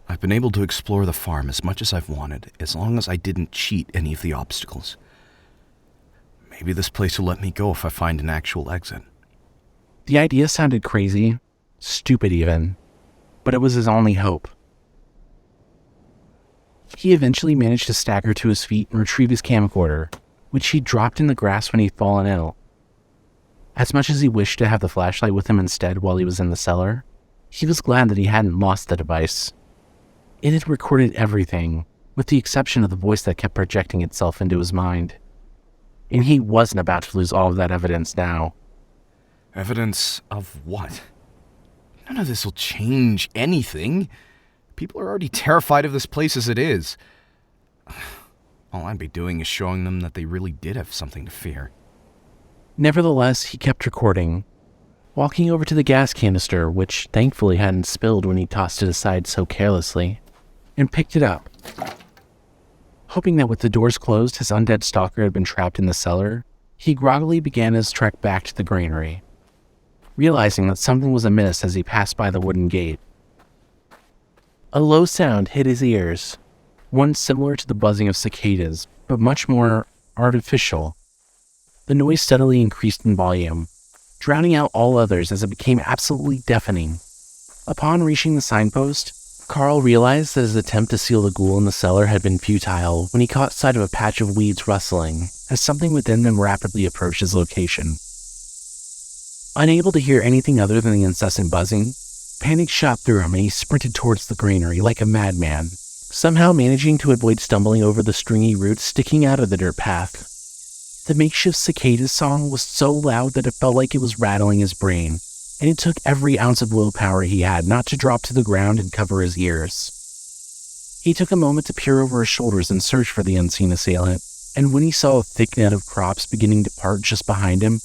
I've been able to explore the farm as much as I've wanted, as long as I didn't cheat any of the obstacles. Maybe this place will let me go if I find an actual exit.
The idea sounded crazy, stupid even, but it was his only hope. He eventually managed to stagger to his feet and retrieve his camcorder, which he dropped in the grass when he'd fallen ill. As much as he wished to have the flashlight with him instead while he was in the cellar, he was glad that he hadn't lost the device. It had recorded everything, with the exception of the voice that kept projecting itself into his mind. And he wasn't about to lose all of that evidence now.
Evidence of what? None of this will change anything. People are already terrified of this place as it is. All I'd be doing is showing them that they really did have something to fear.
Nevertheless, he kept recording, walking over to the gas canister, which thankfully hadn't spilled when he tossed it aside so carelessly, and picked it up. Hoping that with the doors closed, his undead stalker had been trapped in the cellar, he groggily began his trek back to the granary, realizing that something was amiss as he passed by the wooden gate. A low sound hit his ears, one similar to the buzzing of cicadas, but much more artificial. The noise steadily increased in volume, drowning out all others as it became absolutely deafening. Upon reaching the signpost, Carl realized that his attempt to seal the ghoul in the cellar had been futile when he caught sight of a patch of weeds rustling as something within them rapidly approached his location. Unable to hear anything other than the incessant buzzing, panic shot through him and he sprinted towards the granary like a madman, somehow managing to avoid stumbling over the stringy roots sticking out of the dirt path. The makeshift cicada song was so loud that it felt like it was rattling his brain, and it took every ounce of willpower he had not to drop to the ground and cover his ears. He took a moment to peer over his shoulders and search for the unseen assailant, and when he saw a thick net of crops beginning to part just behind him,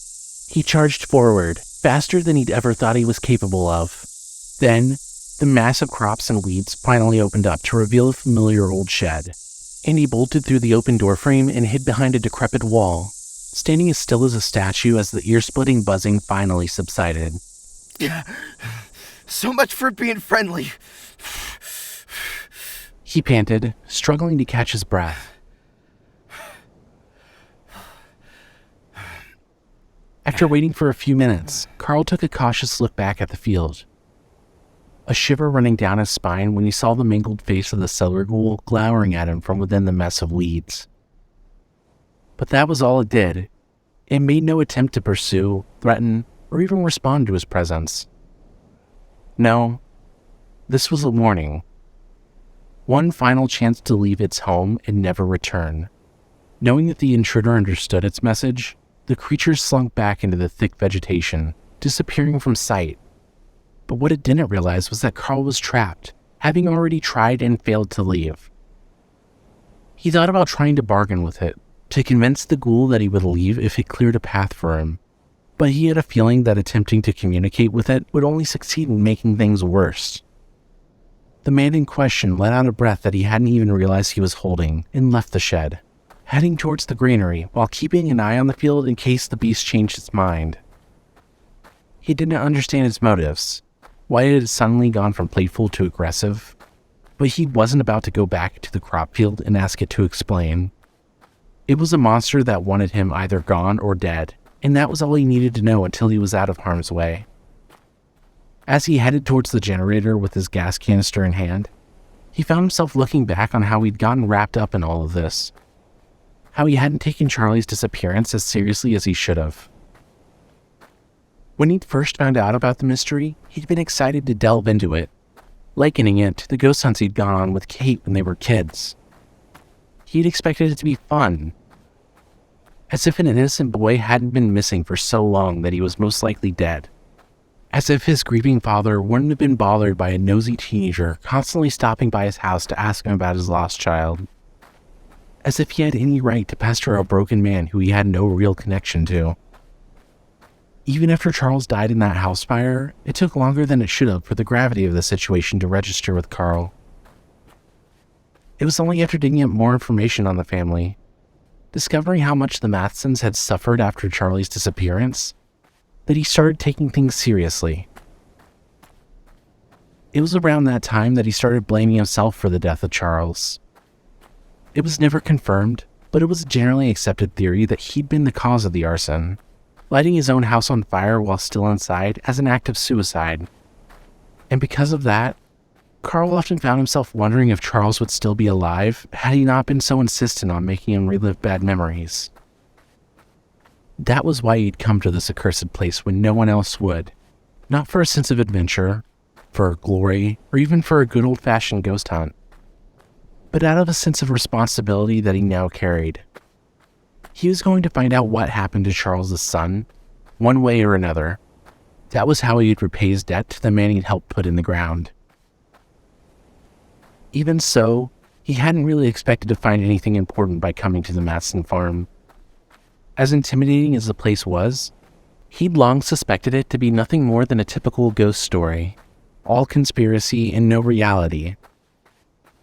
he charged forward, faster than he'd ever thought he was capable of. Then, the mass of crops and weeds finally opened up to reveal a familiar old shed, and he bolted through the open doorframe and hid behind a decrepit wall, standing as still as a statue as the ear-splitting buzzing finally subsided.
So much for being friendly.
He panted, struggling to catch his breath. After waiting for a few minutes, Carl took a cautious look back at the field. A shiver running down his spine when he saw the mangled face of the cellar ghoul glowering at him from within the mess of weeds. But that was all it did. It made no attempt to pursue, threaten, or even respond to his presence. No, this was a warning. One final chance to leave its home and never return. Knowing that the intruder understood its message, the creature slunk back into the thick vegetation, disappearing from sight. But what it didn't realize was that Carl was trapped, having already tried and failed to leave. He thought about trying to bargain with it, to convince the ghoul that he would leave if it cleared a path for him, but he had a feeling that attempting to communicate with it would only succeed in making things worse. The man in question let out a breath that he hadn't even realized he was holding and left the shed, heading towards the granary while keeping an eye on the field in case the beast changed its mind. He didn't understand its motives, why it had suddenly gone from playful to aggressive, but he wasn't about to go back to the crop field and ask it to explain. It was a monster that wanted him either gone or dead, and that was all he needed to know until he was out of harm's way. As he headed towards the generator with his gas canister in hand, he found himself looking back on how he'd gotten wrapped up in all of this, how he hadn't taken Charlie's disappearance as seriously as he should have. When he'd first found out about the mystery, he'd been excited to delve into it, likening it to the ghost hunts he'd gone on with Kate when they were kids. He'd expected it to be fun, as if an innocent boy hadn't been missing for so long that he was most likely dead. As if his grieving father wouldn't have been bothered by a nosy teenager constantly stopping by his house to ask him about his lost child. As if he had any right to pester a broken man who he had no real connection to. Even after Charles died in that house fire, it took longer than it should have for the gravity of the situation to register with Carl. It was only after digging up more information on the family, discovering how much the Mathesons had suffered after Charlie's disappearance, that he started taking things seriously. It was around that time that he started blaming himself for the death of Charles. It was never confirmed, but it was a generally accepted theory that he'd been the cause of the arson, lighting his own house on fire while still inside as an act of suicide. And because of that, Carl often found himself wondering if Charles would still be alive had he not been so insistent on making him relive bad memories. That was why he'd come to this accursed place when no one else would. Not for a sense of adventure, for glory, or even for a good old-fashioned ghost hunt, but out of a sense of responsibility that he now carried. He was going to find out what happened to Charles's son, one way or another. That was how he'd repay his debt to the man he'd helped put in the ground. Even so, he hadn't really expected to find anything important by coming to the Matheson farm. As intimidating as the place was, he'd long suspected it to be nothing more than a typical ghost story, all conspiracy and no reality.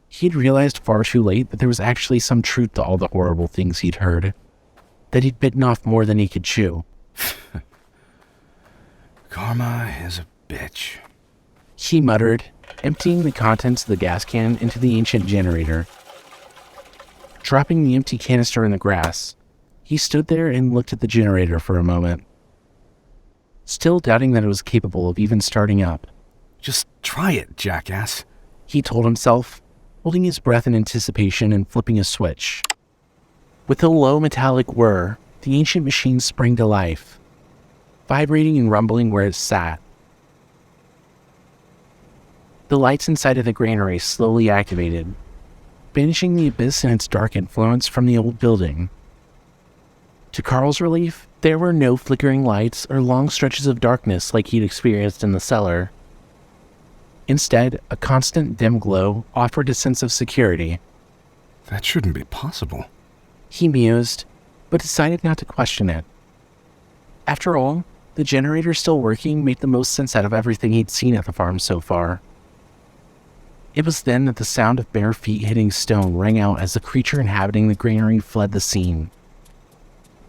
He'd realized far too late that there was actually some truth to all the horrible things he'd heard, that he'd bitten off more than he could chew.
Karma is a bitch,
He muttered, emptying the contents of the gas can into the ancient generator. Dropping the empty canister in the grass, he stood there and looked at the generator for a moment, still doubting that it was capable of even starting up.
Just try it, jackass,
He told himself, holding his breath in anticipation and flipping a switch. With a low metallic whir, the ancient machine sprang to life, vibrating and rumbling where it sat. The lights inside of the granary slowly activated, banishing the abyss and its dark influence from the old building. To Carl's relief, there were no flickering lights or long stretches of darkness like he'd experienced in the cellar. Instead, a constant dim glow offered a sense of security.
That shouldn't be possible.
He mused, but decided not to question it. After all, the generator still working made the most sense out of everything he'd seen at the farm so far. It was then that the sound of bare feet hitting stone rang out as the creature inhabiting the granary fled the scene.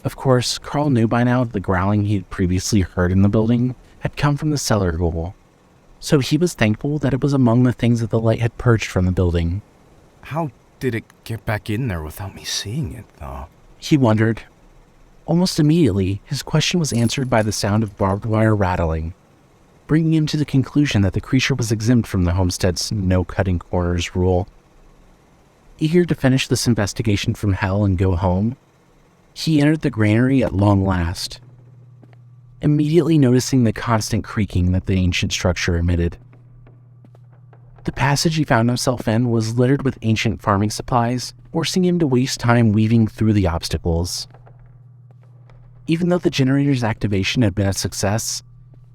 Of course, Carl knew by now that the growling he'd previously heard in the building had come from the cellar ghoul, so he was thankful that it was among the things that the light had purged from the building.
How did it get back in there without me seeing it, though?
He wondered. Almost immediately, his question was answered by the sound of barbed wire rattling, bringing him to the conclusion that the creature was exempt from the Homestead's no-cutting corners rule. Eager to finish this investigation from hell and go home, he entered the granary at long last, immediately noticing the constant creaking that the ancient structure emitted. The passage he found himself in was littered with ancient farming supplies, forcing him to waste time weaving through the obstacles. Even though the generator's activation had been a success,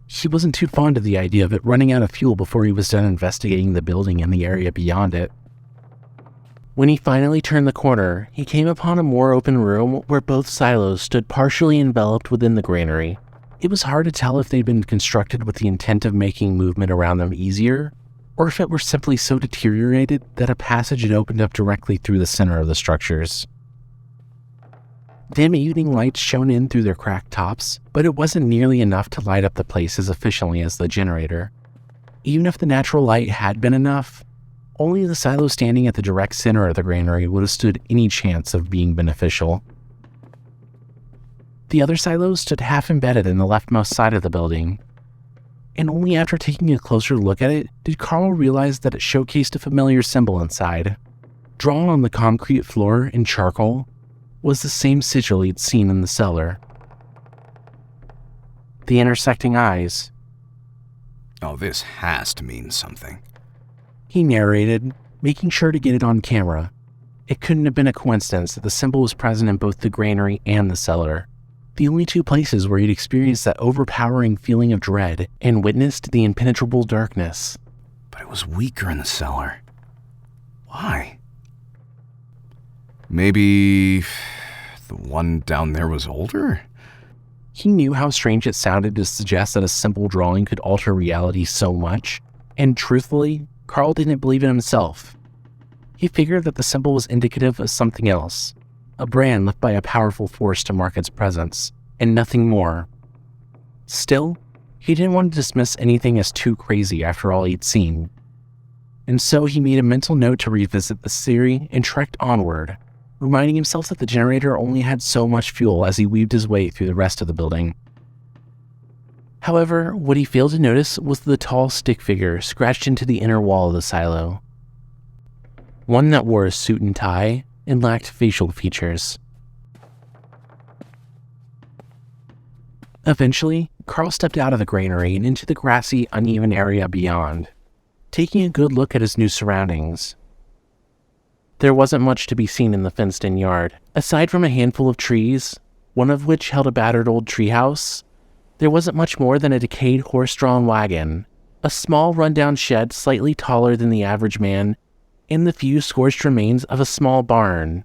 he wasn't too fond of the idea of it running out of fuel before he was done investigating the building and the area beyond it. When he finally turned the corner, he came upon a more open room where both silos stood partially enveloped within the granary. It was hard to tell if they'd been constructed with the intent of making movement around them easier, or if it were simply so deteriorated that a passage had opened up directly through the center of the structures. Dim evening lights shone in through their cracked tops, but it wasn't nearly enough to light up the place as efficiently as the generator. Even if the natural light had been enough, only the silo standing at the direct center of the granary would have stood any chance of being beneficial. The other silos stood half embedded in the leftmost side of the building, and only after taking a closer look at it did Carl realize that it showcased a familiar symbol inside. Drawn on the concrete floor in charcoal was the same sigil he'd seen in the cellar. The intersecting eyes.
Oh, this has to mean something.
He narrated, making sure to get it on camera. It couldn't have been a coincidence that the symbol was present in both the granary and the cellar, the only two places where he'd experienced that overpowering feeling of dread and witnessed the impenetrable darkness.
But it was weaker in the cellar. Why? Maybe the one down there was older?
He knew how strange it sounded to suggest that a simple drawing could alter reality so much, and truthfully, Carl didn't believe it himself. He figured that the symbol was indicative of something else, a brand left by a powerful force to mark its presence, and nothing more. Still, he didn't want to dismiss anything as too crazy after all he'd seen. And so he made a mental note to revisit the theory and trekked onward, reminding himself that the generator only had so much fuel as he weaved his way through the rest of the building. However, what he failed to notice was the tall stick figure scratched into the inner wall of the silo. One that wore a suit and tie and lacked facial features. Eventually, Carl stepped out of the granary and into the grassy, uneven area beyond, taking a good look at his new surroundings. There wasn't much to be seen in the fenced-in yard. Aside from a handful of trees, one of which held a battered old treehouse, there wasn't much more than a decayed horse-drawn wagon, a small rundown shed slightly taller than the average man, and the few scorched remains of a small barn.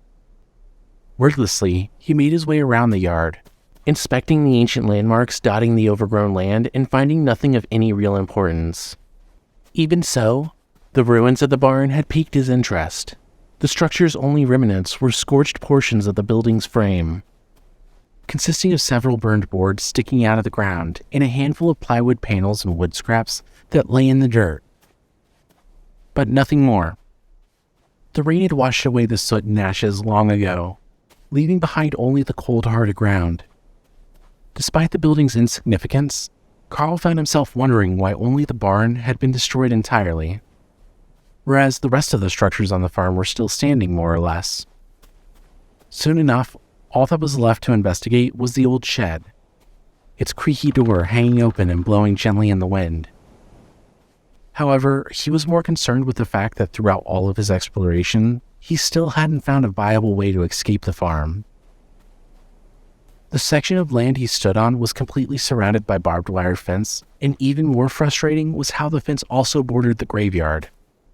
Wordlessly, he made his way around the yard, inspecting the ancient landmarks dotting the overgrown land and finding nothing of any real importance. Even so, the ruins of the barn had piqued his interest. The structure's only remnants were scorched portions of the building's frame, consisting of several burned boards sticking out of the ground and a handful of plywood panels and wood scraps that lay in the dirt. But nothing more. The rain had washed away the soot and ashes long ago, leaving behind only the cold-hearted ground. Despite the building's insignificance, Carl found himself wondering why only the barn had been destroyed entirely, whereas the rest of the structures on the farm were still standing more or less. Soon enough, all that was left to investigate was the old shed, its creaky door hanging open and blowing gently in the wind. However, he was more concerned with the fact that throughout all of his exploration, he still hadn't found a viable way to escape the farm. The section of land he stood on was completely surrounded by barbed wire fence, and even more frustrating was how the fence also bordered the graveyard,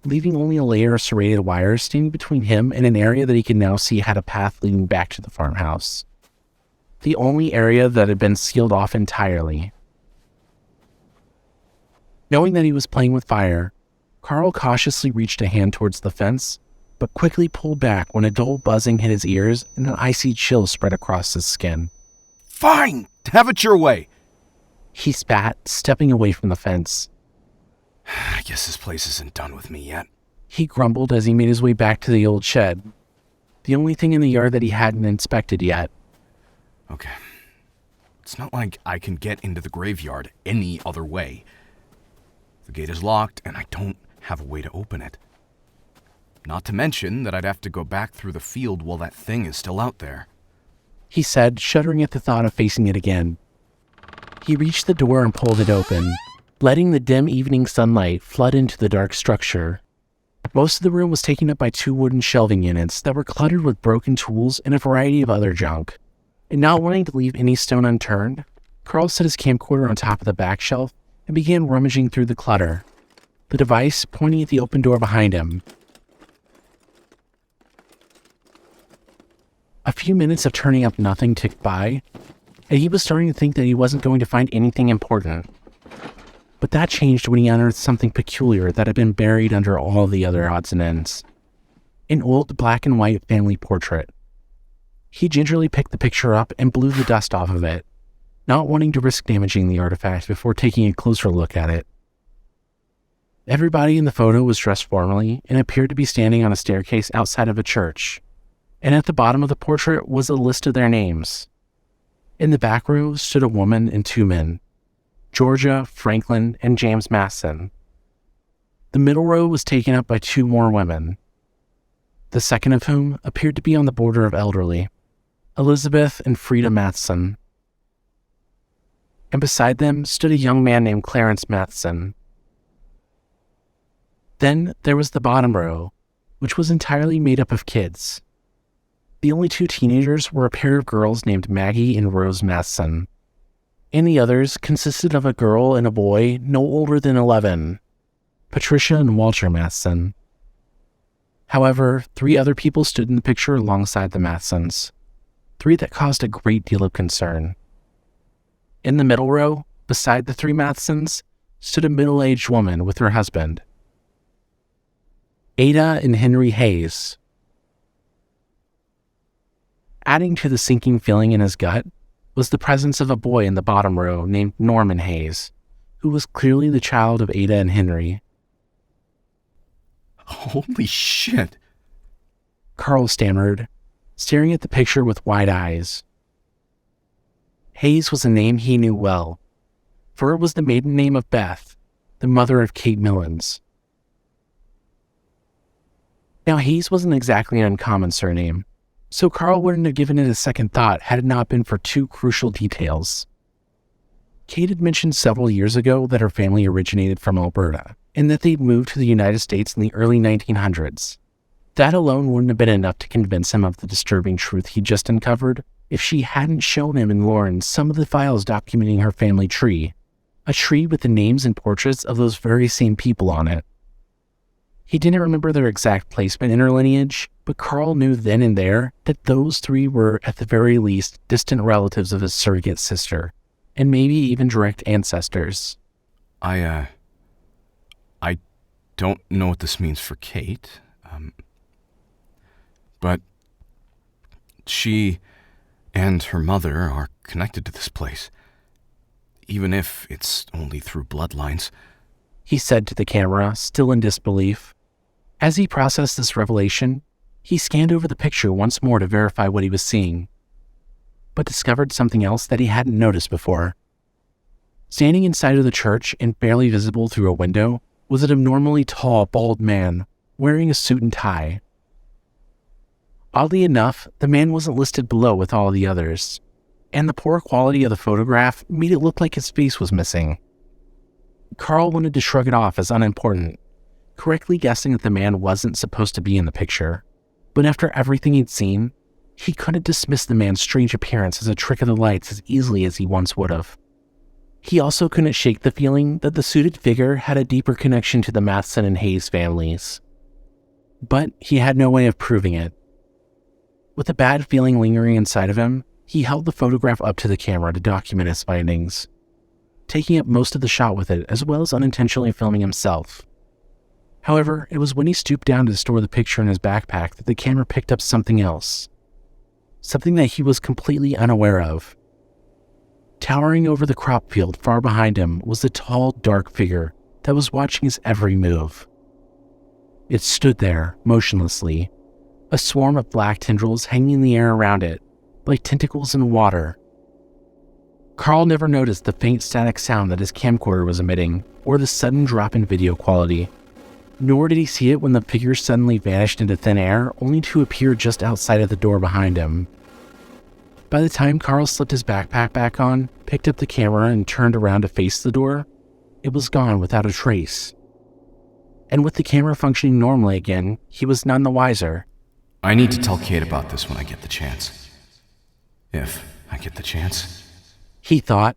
leaving only a layer of serrated wire standing between him and an area that he could now see had a path leading back to the farmhouse. The only area that had been sealed off entirely. Knowing that he was playing with fire, Carl cautiously reached a hand towards the fence, but quickly pulled back when a dull buzzing hit his ears and an icy chill spread across his skin.
Fine! Have it your way!
He spat, stepping away from the fence.
I guess this place isn't done with me yet.
He grumbled as he made his way back to the old shed, the only thing in the yard that he hadn't inspected yet.
Okay. It's not like I can get into the graveyard any other way. The gate is locked, and I don't have a way to open it. Not to mention that I'd have to go back through the field while that thing is still out there.
He said, shuddering at the thought of facing it again. He reached the door and pulled it open, letting the dim evening sunlight flood into the dark structure. Most of the room was taken up by 2 wooden shelving units that were cluttered with broken tools and a variety of other junk. And not wanting to leave any stone unturned, Carl set his camcorder on top of the back shelf and began rummaging through the clutter, the device pointing at the open door behind him. A few minutes of turning up nothing ticked by, and he was starting to think that he wasn't going to find anything important. But that changed when he unearthed something peculiar that had been buried under all the other odds and ends. An old black and white family portrait. He gingerly picked the picture up and blew the dust off of it, not wanting to risk damaging the artifact before taking a closer look at it. Everybody in the photo was dressed formally and appeared to be standing on a staircase outside of a church, and at the bottom of the portrait was a list of their names. In the back row stood a woman and 2 men, Georgia, Franklin, and James Matheson. The middle row was taken up by 2 more women, the second of whom appeared to be on the border of elderly, Elizabeth and Frieda Matheson. And beside them stood a young man named Clarence Matheson. Then there was the bottom row, which was entirely made up of kids. The only two teenagers were a pair of girls named Maggie and Rose Matheson, and the others consisted of a girl and a boy no older than 11, Patricia and Walter Matheson. However, 3 other people stood in the picture alongside the Mathesons, 3 that caused a great deal of concern. In the middle row, beside the 3 Mathesons, stood a middle-aged woman with her husband, Ada and Henry Hayes. Adding to the sinking feeling in his gut was the presence of a boy in the bottom row named Norman Hayes, who was clearly the child of Ada and Henry.
Holy shit.
Carl stammered, staring at the picture with wide eyes. Hayes was a name he knew well, for it was the maiden name of Beth, the mother of Kate Millens. Now, Hayes wasn't exactly an uncommon surname, so Carl wouldn't have given it a second thought had it not been for 2 crucial details. Kate had mentioned several years ago that her family originated from Alberta, and that they'd moved to the United States in the early 1900s. That alone wouldn't have been enough to convince him of the disturbing truth he'd just uncovered if she hadn't shown him and Lauren some of the files documenting her family tree, a tree with the names and portraits of those very same people on it. He didn't remember their exact placement in her lineage, but Carl knew then and there that those 3 were, at the very least, distant relatives of his surrogate sister, and maybe even direct ancestors.
I don't know what this means for Kate, but she and her mother are connected to this place, even if it's only through bloodlines,
he said to the camera, still in disbelief. As he processed this revelation, he scanned over the picture once more to verify what he was seeing, but discovered something else that he hadn't noticed before. Standing inside of the church and barely visible through a window was an abnormally tall, bald man wearing a suit and tie. Oddly enough, the man wasn't listed below with all the others, and the poor quality of the photograph made it look like his face was missing. Carl wanted to shrug it off as unimportant, correctly guessing that the man wasn't supposed to be in the picture, but after everything he'd seen, he couldn't dismiss the man's strange appearance as a trick of the lights as easily as he once would have. He also couldn't shake the feeling that the suited figure had a deeper connection to the Matheson and Hayes families. But he had no way of proving it. With a bad feeling lingering inside of him, he held the photograph up to the camera to document his findings, taking up most of the shot with it as well as unintentionally filming himself. However, it was when he stooped down to store the picture in his backpack that the camera picked up something else. Something that he was completely unaware of. Towering over the crop field far behind him was the tall, dark figure that was watching his every move. It stood there, motionlessly, a swarm of black tendrils hanging in the air around it, like tentacles in water. Carl never noticed the faint static sound that his camcorder was emitting, or the sudden drop in video quality. Nor did he see it when the figure suddenly vanished into thin air, only to appear just outside of the door behind him. By the time Carl slipped his backpack back on, picked up the camera, and turned around to face the door, it was gone without a trace. And with the camera functioning normally again, he was none the wiser.
I need to tell Kate about this when I get the chance. If I get the chance.
He thought.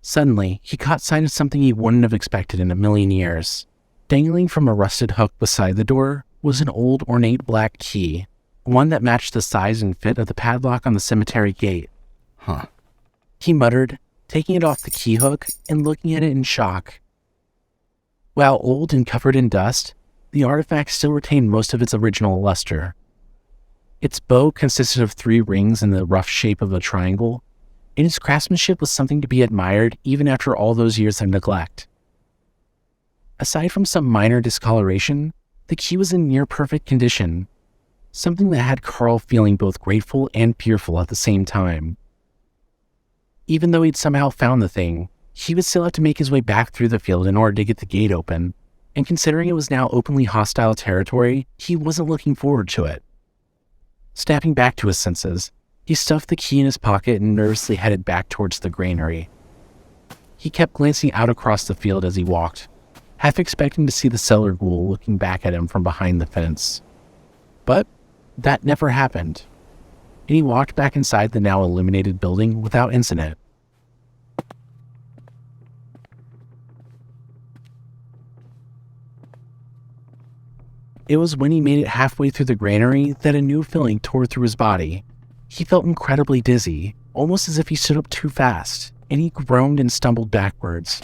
Suddenly, he caught sight of something he wouldn't have expected in a million years. Dangling from a rusted hook beside the door was an old ornate black key, one that matched the size and fit of the padlock on the cemetery gate.
Huh.
He muttered, taking it off the key hook and looking at it in shock. While old and covered in dust, the artifact still retained most of its original luster. Its bow consisted of 3 rings in the rough shape of a triangle, and its craftsmanship was something to be admired even after all those years of neglect. Aside from some minor discoloration, the key was in near-perfect condition, something that had Carl feeling both grateful and fearful at the same time. Even though he'd somehow found the thing, he would still have to make his way back through the field in order to get the gate open, and considering it was now openly hostile territory, he wasn't looking forward to it. Snapping back to his senses, he stuffed the key in his pocket and nervously headed back towards the granary. He kept glancing out across the field as he walked, half expecting to see the cellar ghoul looking back at him from behind the fence. But that never happened, and he walked back inside the now illuminated building without incident. It was when he made it halfway through the granary that a new feeling tore through his body. He felt incredibly dizzy, almost as if he stood up too fast, and he groaned and stumbled backwards,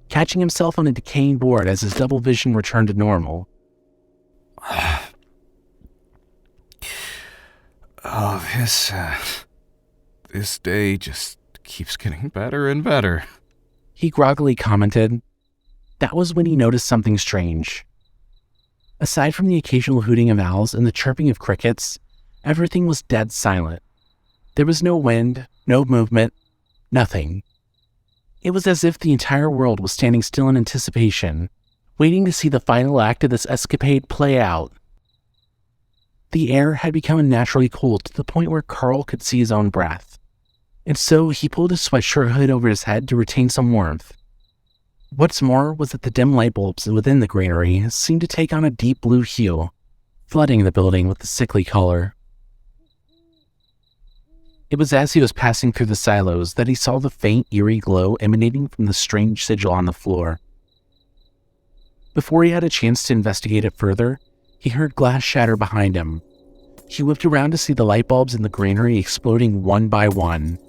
catching himself on a decaying board as his double vision returned to normal.
This day just keeps getting better and better.
He groggily commented. That was when he noticed something strange. Aside from the occasional hooting of owls and the chirping of crickets, everything was dead silent. There was no wind, no movement, nothing. It was as if the entire world was standing still in anticipation, waiting to see the final act of this escapade play out. The air had become unnaturally cold to the point where Carl could see his own breath, and so he pulled his sweatshirt hood over his head to retain some warmth. What's more was that the dim light bulbs within the granary seemed to take on a deep blue hue, flooding the building with a sickly color. It was as he was passing through the silos that he saw the faint, eerie glow emanating from the strange sigil on the floor. Before he had a chance to investigate it further, he heard glass shatter behind him. He whipped around to see the light bulbs in the granary exploding one by one,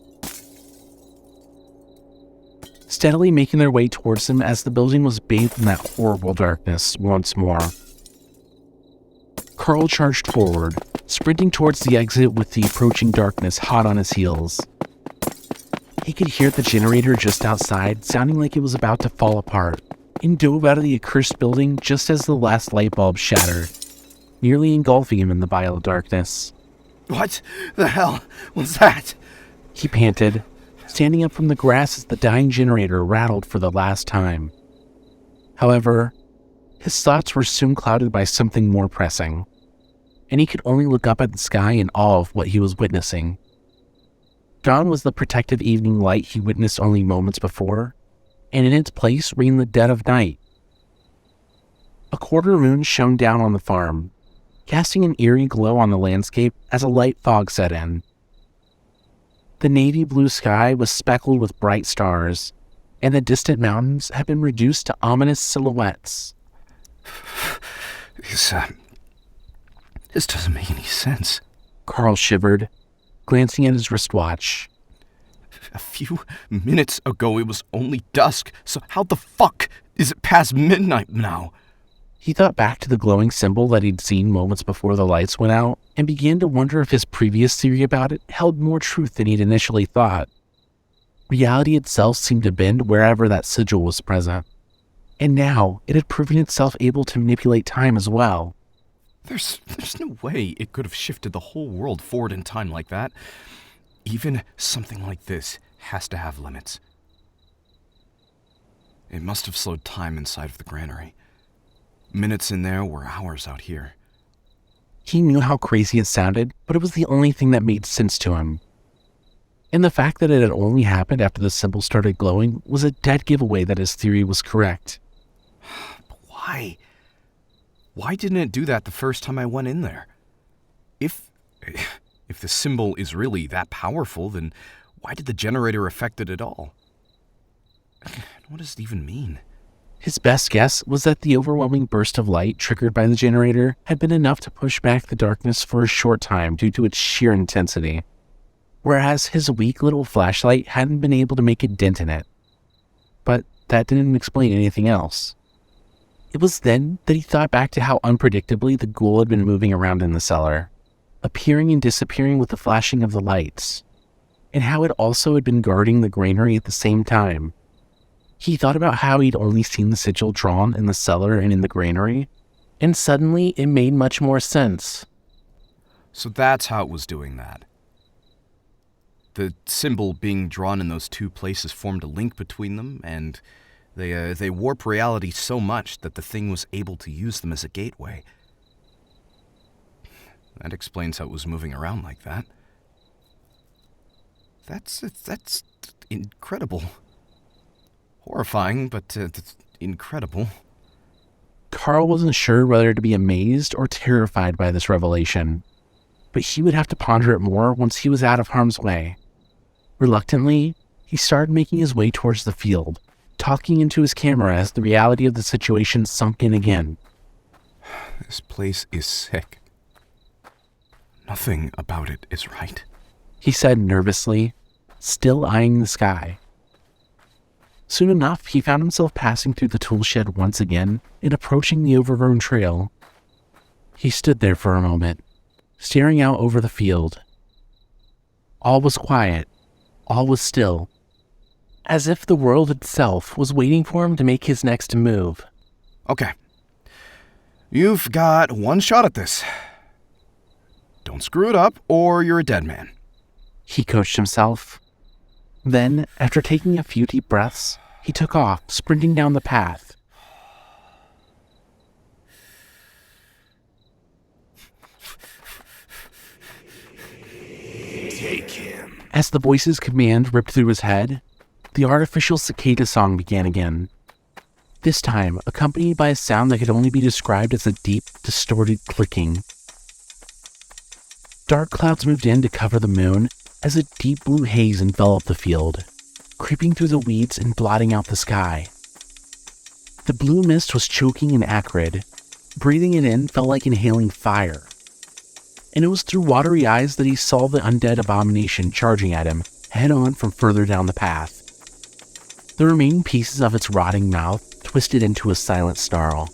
steadily making their way towards him as the building was bathed in that horrible darkness once more. Carl charged forward, sprinting towards the exit with the approaching darkness hot on his heels. He could hear the generator just outside sounding like it was about to fall apart, and dove out of the accursed building just as the last light bulb shattered, nearly engulfing him in the vile darkness.
What the hell was that?
He panted, standing up from the grass as the dying generator rattled for the last time. However, his thoughts were soon clouded by something more pressing, and he could only look up at the sky in awe of what he was witnessing. Gone was the protective evening light he witnessed only moments before, and in its place reigned the dead of night. A quarter moon shone down on the farm, casting an eerie glow on the landscape as a light fog set in. The navy blue sky was speckled with bright stars, and the distant mountains had been reduced to ominous silhouettes.
This doesn't make any sense.
Carl shivered, glancing at his wristwatch.
A few minutes ago it was only dusk, so how the fuck is it past midnight now?
He thought back to the glowing symbol that he'd seen moments before the lights went out, and began to wonder if his previous theory about it held more truth than he'd initially thought. Reality itself seemed to bend wherever that sigil was present, and now it had proven itself able to manipulate time as well.
There's no way it could have shifted the whole world forward in time like that. Even something like this has to have limits. It must have slowed time inside of the granary. Minutes in there were hours out here.
He knew how crazy it sounded, but it was the only thing that made sense to him. And the fact that it had only happened after the symbol started glowing was a dead giveaway that his theory was correct.
But why? Why didn't it do that the first time I went in there? If the symbol is really that powerful, then why did the generator affect it at all? What does it even mean?
His best guess was that the overwhelming burst of light triggered by the generator had been enough to push back the darkness for a short time due to its sheer intensity, whereas his weak little flashlight hadn't been able to make a dent in it. But that didn't explain anything else. It was then that he thought back to how unpredictably the ghoul had been moving around in the cellar, appearing and disappearing with the flashing of the lights, and how it also had been guarding the granary at the same time. He thought about how he'd only seen the sigil drawn in the cellar and in the granary, and suddenly it made much more sense.
So that's how it was doing that. The symbol being drawn in those two places formed a link between them, and they warp reality so much that the thing was able to use them as a gateway. That explains how it was moving around like that. That's incredible. Horrifying, but incredible.
Carl wasn't sure whether to be amazed or terrified by this revelation, but he would have to ponder it more once he was out of harm's way. Reluctantly, he started making his way towards the field, talking into his camera as the reality of the situation sunk in again.
This place is sick. Nothing about it is right,
he said nervously, still eyeing the sky. Soon enough, he found himself passing through the tool shed once again and approaching the overgrown trail. He stood there for a moment, staring out over the field. All was quiet. All was still, as if the world itself was waiting for him to make his next move.
Okay. You've got one shot at this. Don't screw it up, or you're a dead man.
He coached himself. Then, after taking a few deep breaths, he took off, sprinting down the path.
Take him.
As the voice's command ripped through his head, the artificial cicada song began again. This time, accompanied by a sound that could only be described as a deep, distorted clicking. Dark clouds moved in to cover the moon as a deep blue haze enveloped the field, creeping through the weeds and blotting out the sky. The blue mist was choking and acrid. Breathing it in felt like inhaling fire. And it was through watery eyes that he saw the undead abomination charging at him, head-on from further down the path. The remaining pieces of its rotting mouth twisted into a silent snarl.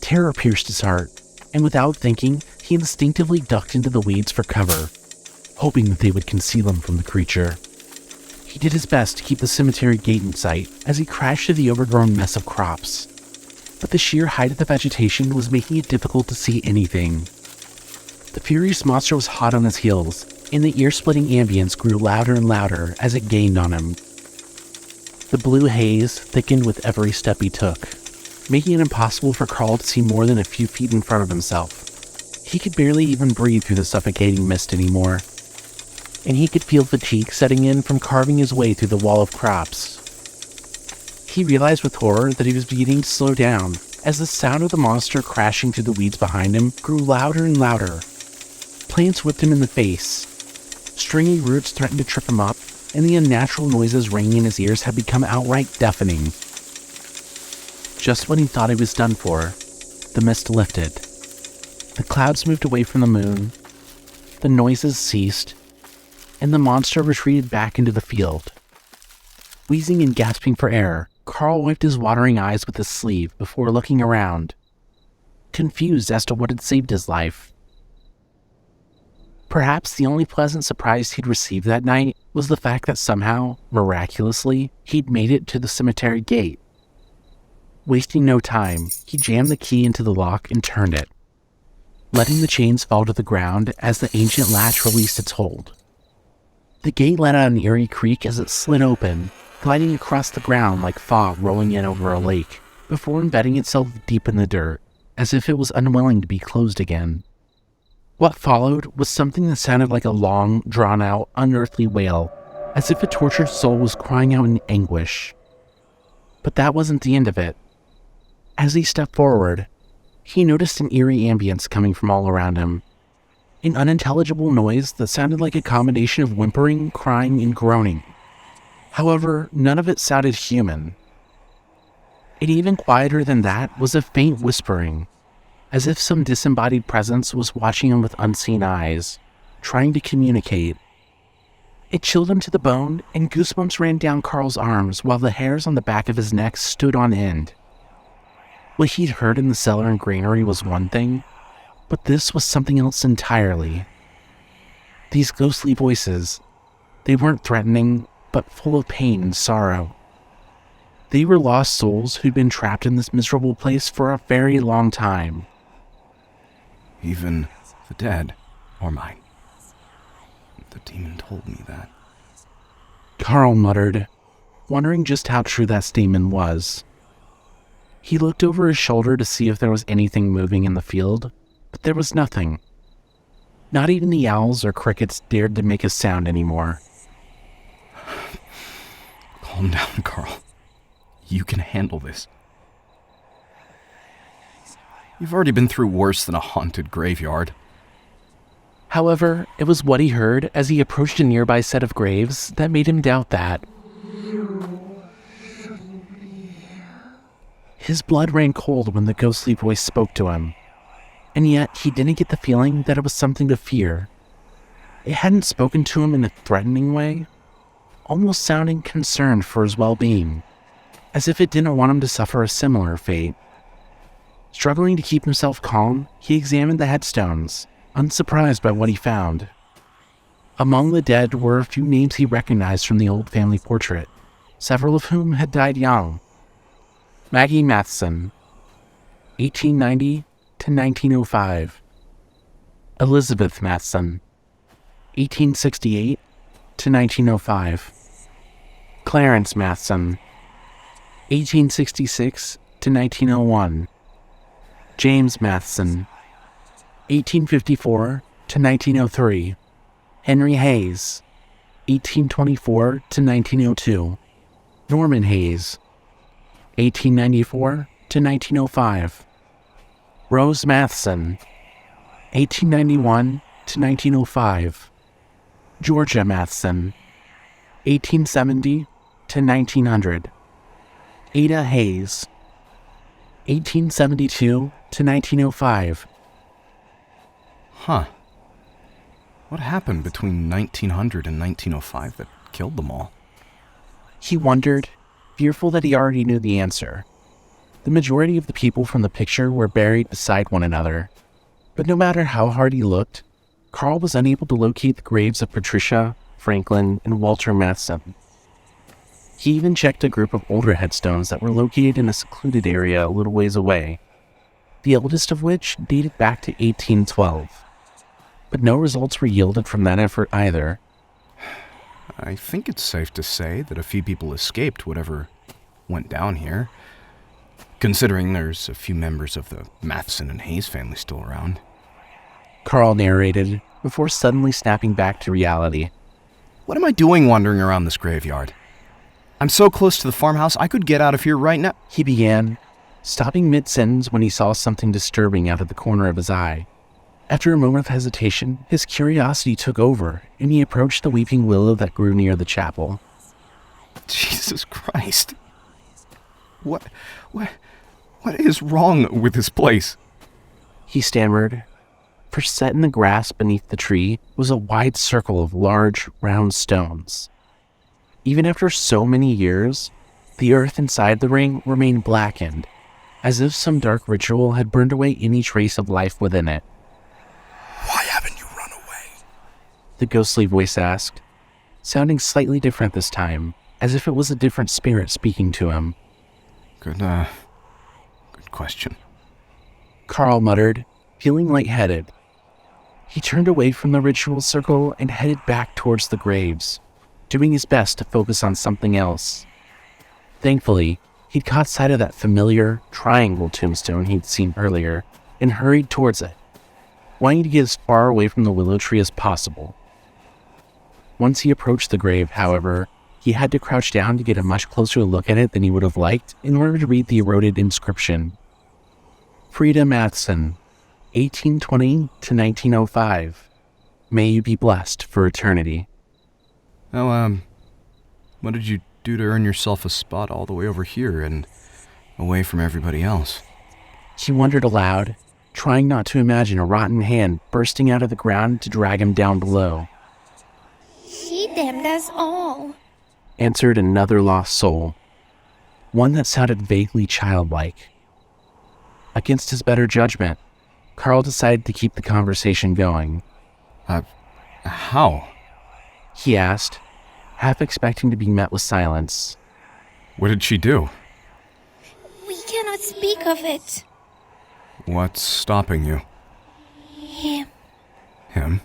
Terror pierced his heart, and without thinking, he instinctively ducked into the weeds for cover, hoping that they would conceal him from the creature. He did his best to keep the cemetery gate in sight as he crashed through the overgrown mess of crops, but the sheer height of the vegetation was making it difficult to see anything. The furious monster was hot on his heels, and the ear-splitting ambience grew louder and louder as it gained on him. The blue haze thickened with every step he took, making it impossible for Carl to see more than a few feet in front of himself. He could barely even breathe through the suffocating mist anymore, and he could feel fatigue setting in from carving his way through the wall of crops. He realized with horror that he was beginning to slow down as the sound of the monster crashing through the weeds behind him grew louder and louder. Plants whipped him in the face. Stringy roots threatened to trip him up, and the unnatural noises ringing in his ears had become outright deafening. Just when he thought he was done for, the mist lifted. The clouds moved away from the moon. The noises ceased, and the monster retreated back into the field. Wheezing and gasping for air, Carl wiped his watering eyes with his sleeve before looking around, confused as to what had saved his life. Perhaps the only pleasant surprise he'd received that night was the fact that somehow, miraculously, he'd made it to the cemetery gate. Wasting no time, he jammed the key into the lock and turned it, letting the chains fall to the ground as the ancient latch released its hold. The gate let out an eerie creak as it slid open, gliding across the ground like fog rolling in over a lake, before embedding itself deep in the dirt, as if it was unwilling to be closed again. What followed was something that sounded like a long, drawn-out, unearthly wail, as if a tortured soul was crying out in anguish. But that wasn't the end of it. As he stepped forward, he noticed an eerie ambience coming from all around him. An unintelligible noise that sounded like a combination of whimpering, crying, and groaning. However, none of it sounded human. And even quieter than that was a faint whispering, as if some disembodied presence was watching him with unseen eyes, trying to communicate. It chilled him to the bone, and goosebumps ran down Carl's arms while the hairs on the back of his neck stood on end. What he'd heard in the cellar and granary was one thing, but this was something else entirely. These ghostly voices, they weren't threatening, but full of pain and sorrow. They were lost souls who'd been trapped in this miserable place for a very long time.
Even the dead are mine. The demon told me that.
Carl muttered, wondering just how true that statement was. He looked over his shoulder to see if there was anything moving in the field, but there was nothing. Not even the owls or crickets dared to make a sound anymore.
Calm down, Carl. You can handle this. You've already been through worse than a haunted graveyard.
However, it was what he heard as he approached a nearby set of graves that made him doubt that. His blood ran cold when the ghostly voice spoke to him, and yet he didn't get the feeling that it was something to fear. It hadn't spoken to him in a threatening way, almost sounding concerned for his well-being, as if it didn't want him to suffer a similar fate. Struggling to keep himself calm, he examined the headstones, unsurprised by what he found. Among the dead were a few names he recognized from the old family portrait, several of whom had died young. Maggie Matheson, 1890 to 1905. Elizabeth Matheson, 1868 to 1905. Clarence Matheson, 1866 to 1901. James Matheson, 1854 to 1903. Henry Hayes, 1824 to 1902. Norman Hayes, 1894 to 1905. Rose Matheson, 1891 to 1905. Georgia Matheson, 1870 to 1900. Ada Hayes, 1872 to 1905.
Huh. What happened between 1900 and 1905 that killed them all?
He wondered, fearful that he already knew the answer. The majority of the people from the picture were buried beside one another, but no matter how hard he looked, Carl was unable to locate the graves of Patricia, Franklin, and Walter Matheson. He even checked a group of older headstones that were located in a secluded area a little ways away, the oldest of which dated back to 1812. But no results were yielded from that effort either.
I think it's safe to say that a few people escaped whatever went down here, considering there's a few members of the Matheson and Hayes family still around.
Carl narrated, before suddenly snapping back to reality.
What am I doing wandering around this graveyard? I'm so close to the farmhouse, I could get out of here right now.
He began, stopping mid-sentence when he saw something disturbing out of the corner of his eye. After a moment of hesitation, his curiosity took over, and he approached the weeping willow that grew near the chapel.
Jesus Christ. What is wrong with this place?
He stammered, for set in the grass beneath the tree was a wide circle of large, round stones. Even after so many years, the earth inside the ring remained blackened, as if some dark ritual had burned away any trace of life within it.
Why haven't you run away?
The ghostly voice asked, sounding slightly different this time, as if it was a different spirit speaking to him.
Good question.
Carl muttered, feeling lightheaded. He turned away from the ritual circle and headed back towards the graves, doing his best to focus on something else. Thankfully, he'd caught sight of that familiar triangle tombstone he'd seen earlier and hurried towards it, wanting to get as far away from the willow tree as possible. Once he approached the grave, however, he had to crouch down to get a much closer look at it than he would have liked in order to read the eroded inscription. Frieda Matheson, 1820 to 1905. May you be blessed for eternity.
Oh, what did you do to earn yourself a spot all the way over here and away from everybody else?
He wondered aloud, trying not to imagine a rotten hand bursting out of the ground to drag him down below.
He damned us all,
Answered another lost soul, one that sounded vaguely childlike. Against his better judgment, Carl decided to keep the conversation going.
How?
He asked, half expecting to be met with silence.
What did she do?
We cannot speak of it.
What's stopping you?
Him.
Him?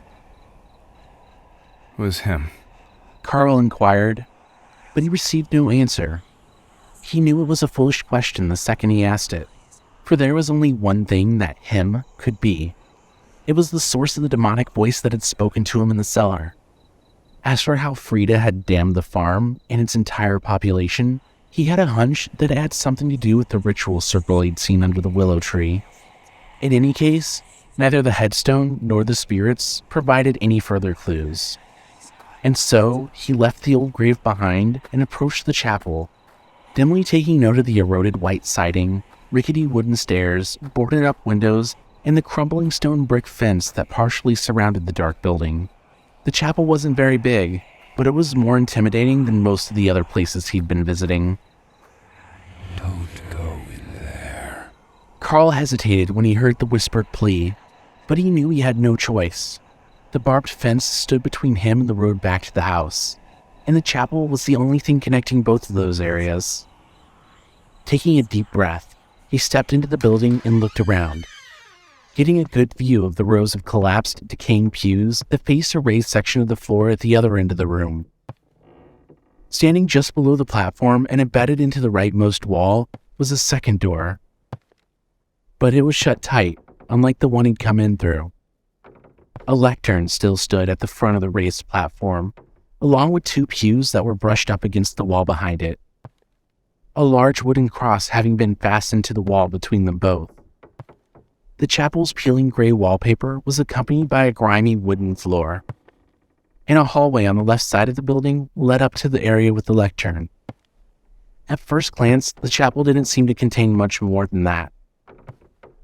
Who is him?
Carl inquired, but he received no answer. He knew it was a foolish question the second he asked it, for there was only one thing that him could be. It was the source of the demonic voice that had spoken to him in the cellar. As for how Frieda had damned the farm and its entire population, he had a hunch that it had something to do with the ritual circle he'd seen under the willow tree. In any case, neither the headstone nor the spirits provided any further clues. And so, he left the old grave behind and approached the chapel, dimly taking note of the eroded white siding, rickety wooden stairs, boarded-up windows, and the crumbling stone brick fence that partially surrounded the dark building. The chapel wasn't very big, but it was more intimidating than most of the other places he'd been visiting.
Don't go in there.
Carl hesitated when he heard the whispered plea, but he knew he had no choice. The barbed fence stood between him and the road back to the house, and the chapel was the only thing connecting both of those areas. Taking a deep breath, he stepped into the building and looked around. Getting a good view of the rows of collapsed, decaying pews that faced a raised section of the floor at the other end of the room. Standing just below the platform and embedded into the rightmost wall was a second door. But it was shut tight, unlike the one he'd come in through. A lectern still stood at the front of the raised platform, along with 2 pews that were brushed up against the wall behind it. A large wooden cross having been fastened to the wall between them both. The chapel's peeling gray wallpaper was accompanied by a grimy wooden floor, and a hallway on the left side of the building led up to the area with the lectern. At first glance, the chapel didn't seem to contain much more than that,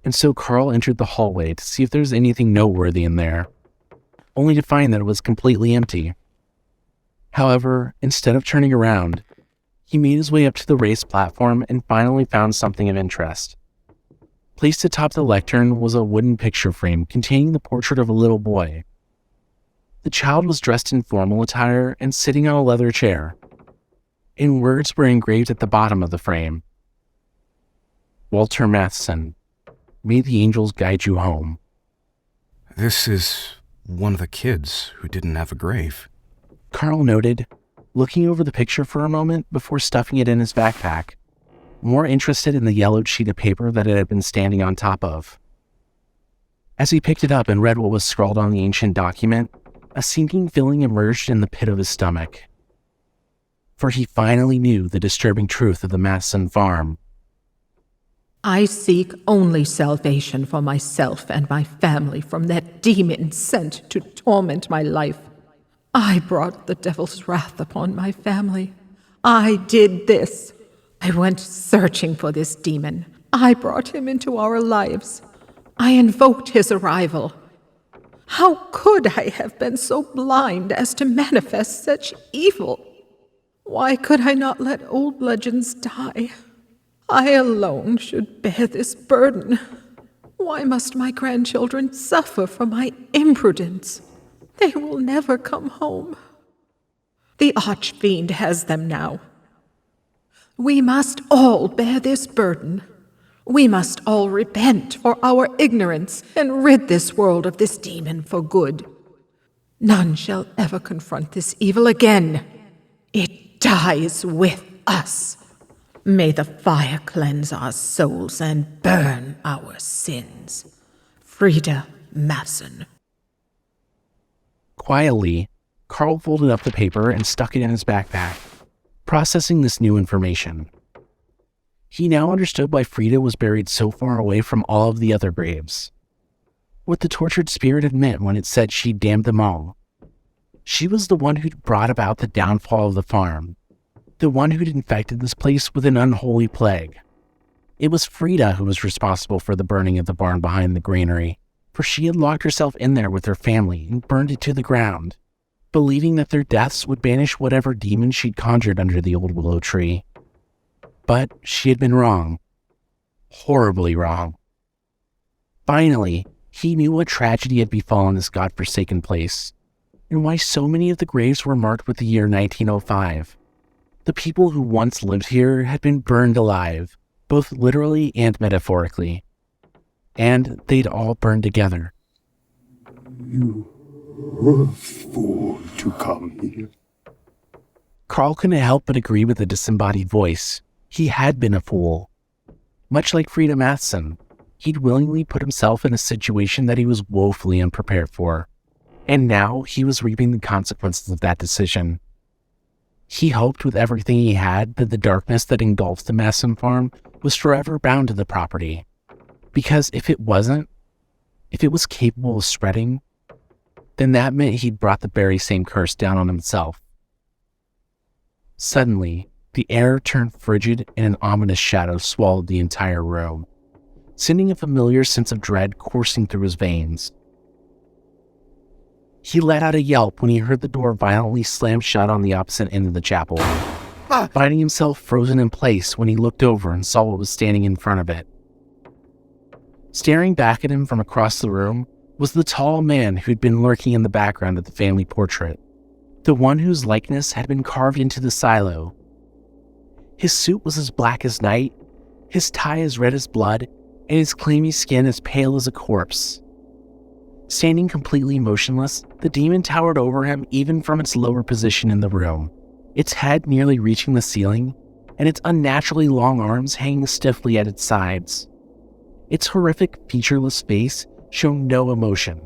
and so Carl entered the hallway to see if there was anything noteworthy in there, only to find that it was completely empty. However, instead of turning around, he made his way up to the raised platform and finally found something of interest. Placed atop the lectern was a wooden picture frame containing the portrait of a little boy. The child was dressed in formal attire and sitting on a leather chair, and words were engraved at the bottom of the frame. Walter Matheson, may the angels guide you home.
This is one of the kids who didn't have a grave.
Carl noted, looking over the picture for a moment before stuffing it in his backpack, more interested in the yellowed sheet of paper that it had been standing on top of. As he picked it up and read what was scrawled on the ancient document, a sinking feeling emerged in the pit of his stomach. For he finally knew the disturbing truth of the Matheson farm.
I seek only salvation for myself and my family from that demon sent to torment my life. I brought the devil's wrath upon my family. I did this. I went searching for this demon. I brought him into our lives. I invoked his arrival. How could I have been so blind as to manifest such evil? Why could I not let old legends die? I alone should bear this burden. Why must my grandchildren suffer for my imprudence? They will never come home. The archfiend has them now. We must all bear this burden. We must all repent for our ignorance and rid this world of this demon for good. None shall ever confront this evil again. It dies with us. May the fire cleanse our souls and burn our sins. Frieda Matheson.
Quietly, Carl folded up the paper and stuck it in his backpack, processing this new information. He now understood why Frieda was buried so far away from all of the other graves. What the tortured spirit had meant when it said she damned them all. She was the one who'd brought about the downfall of the farm, the one who'd infected this place with an unholy plague. It was Frieda who was responsible for the burning of the barn behind the granary, for she had locked herself in there with her family and burned it to the ground, believing that their deaths would banish whatever demon she'd conjured under the old willow tree. But she had been wrong. Horribly wrong. Finally, he knew what tragedy had befallen this godforsaken place, and why so many of the graves were marked with the year 1905. The people who once lived here had been burned alive, both literally and metaphorically. And they'd all burned together.
You were a fool to come here.
Carl couldn't help but agree with the disembodied voice. He had been a fool. Much like Frieda Matheson, he'd willingly put himself in a situation that he was woefully unprepared for. And now he was reaping the consequences of that decision. He hoped with everything he had that the darkness that engulfed the Matheson farm was forever bound to the property. Because if it was capable of spreading, then that meant he'd brought the very same curse down on himself. Suddenly, the air turned frigid and an ominous shadow swallowed the entire room, sending a familiar sense of dread coursing through his veins. He let out a yelp when he heard the door violently slam shut on the opposite end of the chapel, finding himself frozen in place when he looked over and saw what was standing in front of it. Staring back at him from across the room was the tall man who'd been lurking in the background of the family portrait, the one whose likeness had been carved into the silo. His suit was as black as night, his tie as red as blood, and his clammy skin as pale as a corpse. Standing completely motionless, the demon towered over him even from its lower position in the room, its head nearly reaching the ceiling, and its unnaturally long arms hanging stiffly at its sides. Its horrific, featureless face showed no emotion,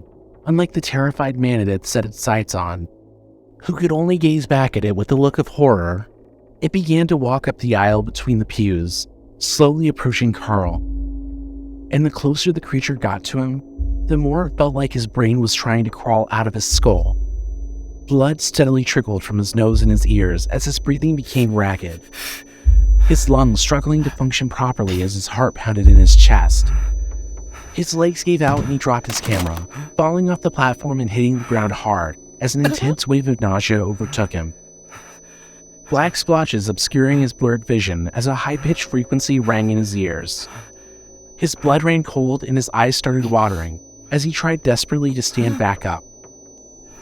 unlike the terrified man it had set its sights on, who could only gaze back at it with a look of horror. It began to walk up the aisle between the pews, slowly approaching Carl. And the closer the creature got to him, the more it felt like his brain was trying to crawl out of his skull. Blood steadily trickled from his nose and his ears as his breathing became ragged, his lungs struggling to function properly as his heart pounded in his chest. His legs gave out and he dropped his camera, falling off the platform and hitting the ground hard as an intense wave of nausea overtook him. Black splotches obscuring his blurred vision as a high-pitched frequency rang in his ears. His blood ran cold and his eyes started watering as he tried desperately to stand back up,